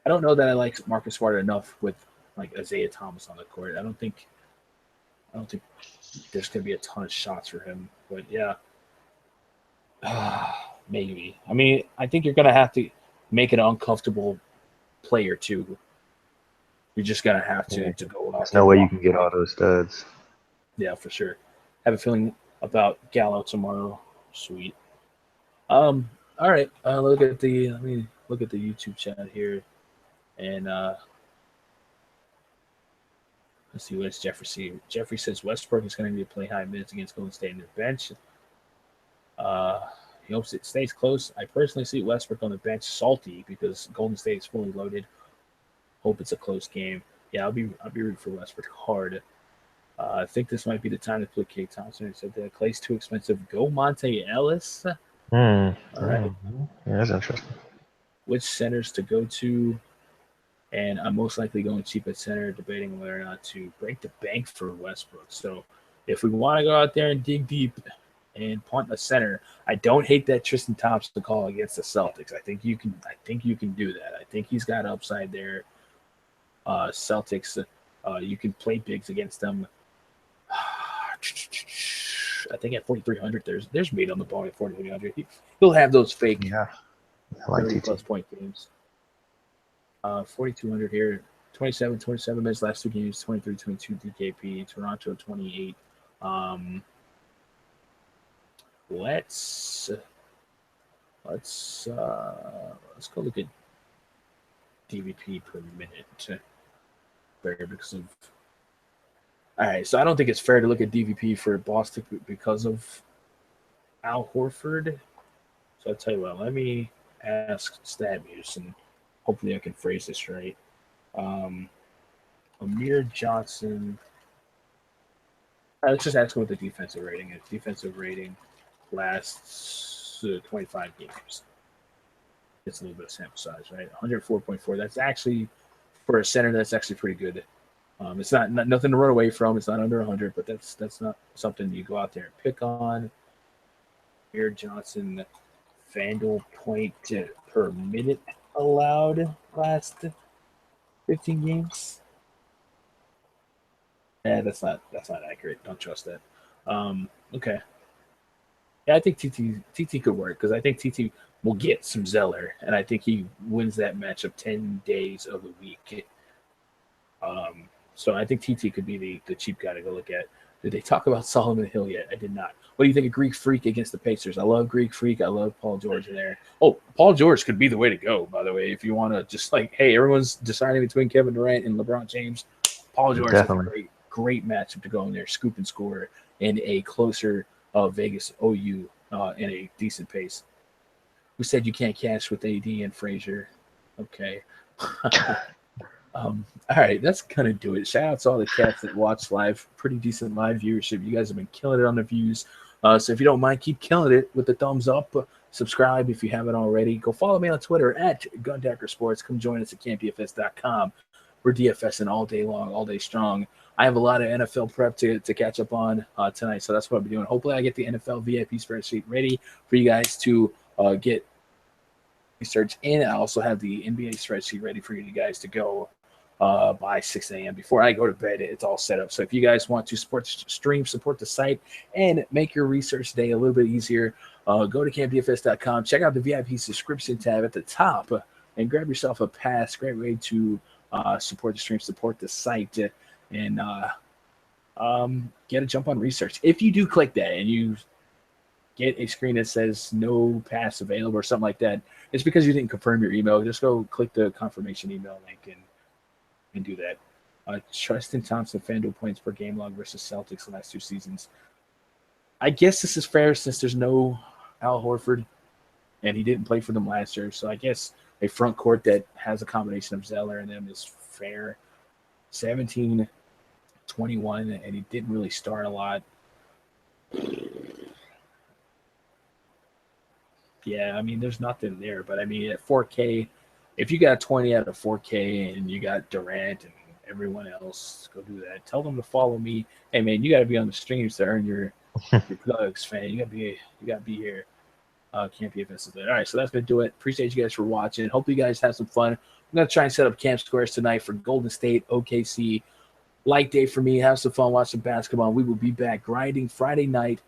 I don't know that I like Marcus Smart enough with like Isaiah Thomas on the court. I don't think there's gonna be a ton of shots for him. But yeah. Maybe. I mean, I think you're gonna have to make an uncomfortable player too. You're just gonna have to go out. There's no way you can get all those studs. Yeah, for sure. Have a feeling about Gallo tomorrow. Sweet. All right. Let me look at the YouTube chat here, and let's see what's Jeffrey. Jeffrey says Westbrook is going to be play high minutes against Golden State on the bench. He hopes it stays close. I personally see Westbrook on the bench salty because Golden State is fully loaded. Hope it's a close game. Yeah, I'll be rooting for Westbrook hard. I think this might be the time to put Klay Thompson. He said that Klay's too expensive. Go Monte Ellis. All right. Yeah, that's interesting. Which centers to go to? And I'm most likely going cheap at center, debating whether or not to break the bank for Westbrook. So if we want to go out there and dig deep and punt the center, I don't hate that Tristan Thompson call against the Celtics. I think you can do that. I think he's got upside there. Celtics, you can play bigs against them. I think at 4,300, there's meat on the bone at 4,300. He'll have those fake 30-plus point games. 4,200 here. 27 minutes last two games. 23-22 DKP. Toronto 28. Let's go look at DVP per minute. Because of all right, so I don't think it's fair to look at DVP for Boston because of Al Horford. So I'll tell you what, let me ask StatMuse, and hopefully I can phrase this right. Amir Johnson. Let's just ask him what the defensive rating is. Defensive rating lasts 25 games. It's a little bit of sample size, right? 104.4. That's actually, for a center, that's actually pretty good. It's not nothing to run away from. It's not under 100, but that's not something you go out there and pick on. Amir Johnson, FanDuel point per minute allowed last 15 games. That's not accurate. Don't trust that. Okay. Yeah, I think TT could work because I think TT will get some Zeller, and I think he wins that matchup 10 days of the week. So I think TT could be the cheap guy to go look at. Did they talk about Solomon Hill yet? I did not. What do you think of Greek Freak against the Pacers? I love Greek Freak. I love Paul George in there. Oh, Paul George could be the way to go, by the way, if you want to just like, hey, everyone's deciding between Kevin Durant and LeBron James. Paul George is a great matchup to go in there, scoop and score in a closer Vegas OU in a decent pace. Who said you can't cash with AD and Frazier? Okay. All right, that's gonna do it. Shout out to all the cats that watch live. Pretty decent live viewership. You guys have been killing it on the views. So if you don't mind, keep killing it with the thumbs up. Subscribe if you haven't already. Go follow me on Twitter at Gundacker Sports. Come join us at campdfs.com. We're DFSing all day long, all day strong. I have a lot of NFL prep to catch up on tonight, so that's what I'll be doing. Hopefully I get the NFL VIP spreadsheet ready for you guys to get research in. I also have the NBA spreadsheet ready for you guys to go by 6 a.m. Before I go to bed, it's all set up. So if you guys want to support the stream, support the site, and make your research day a little bit easier, go to campdfs.com, check out the VIP subscription tab at the top, and grab yourself a pass. Great way to support the stream, support the site, and get a jump on research. If you do click that and you get a screen that says no pass available or something like that, it's because you didn't confirm your email. Just go click the confirmation email link and do that. Tristan Thompson, FanDuel points per game log versus Celtics the last 2 seasons. I guess this is fair since there's no Al Horford, and he didn't play for them last year. So I guess a front court that has a combination of Zeller and them is fair. 17, 21, and he didn't really start a lot. Yeah, I mean, there's nothing there. But, I mean, at 4K, if you got 20 out of 4K and you got Durant and everyone else, go do that. Tell them to follow me. Hey, man, you got to be on the streams to earn your plugs, fan. You got to be here. Can't be offensive. All right, so that's going to do it. Appreciate you guys for watching. Hope you guys have some fun. I'm going to try and set up camp squares tonight for Golden State, OKC. Light day for me. Have some fun. Watch some basketball. We will be back grinding Friday night.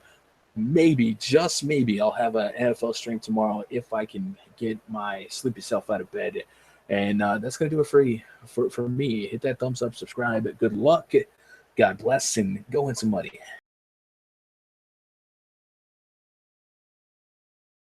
Maybe, just maybe, I'll have an NFL stream tomorrow if I can get my sleepy self out of bed. And that's going to do it for me. Hit that thumbs up, subscribe. Good luck. God bless, and go win some money.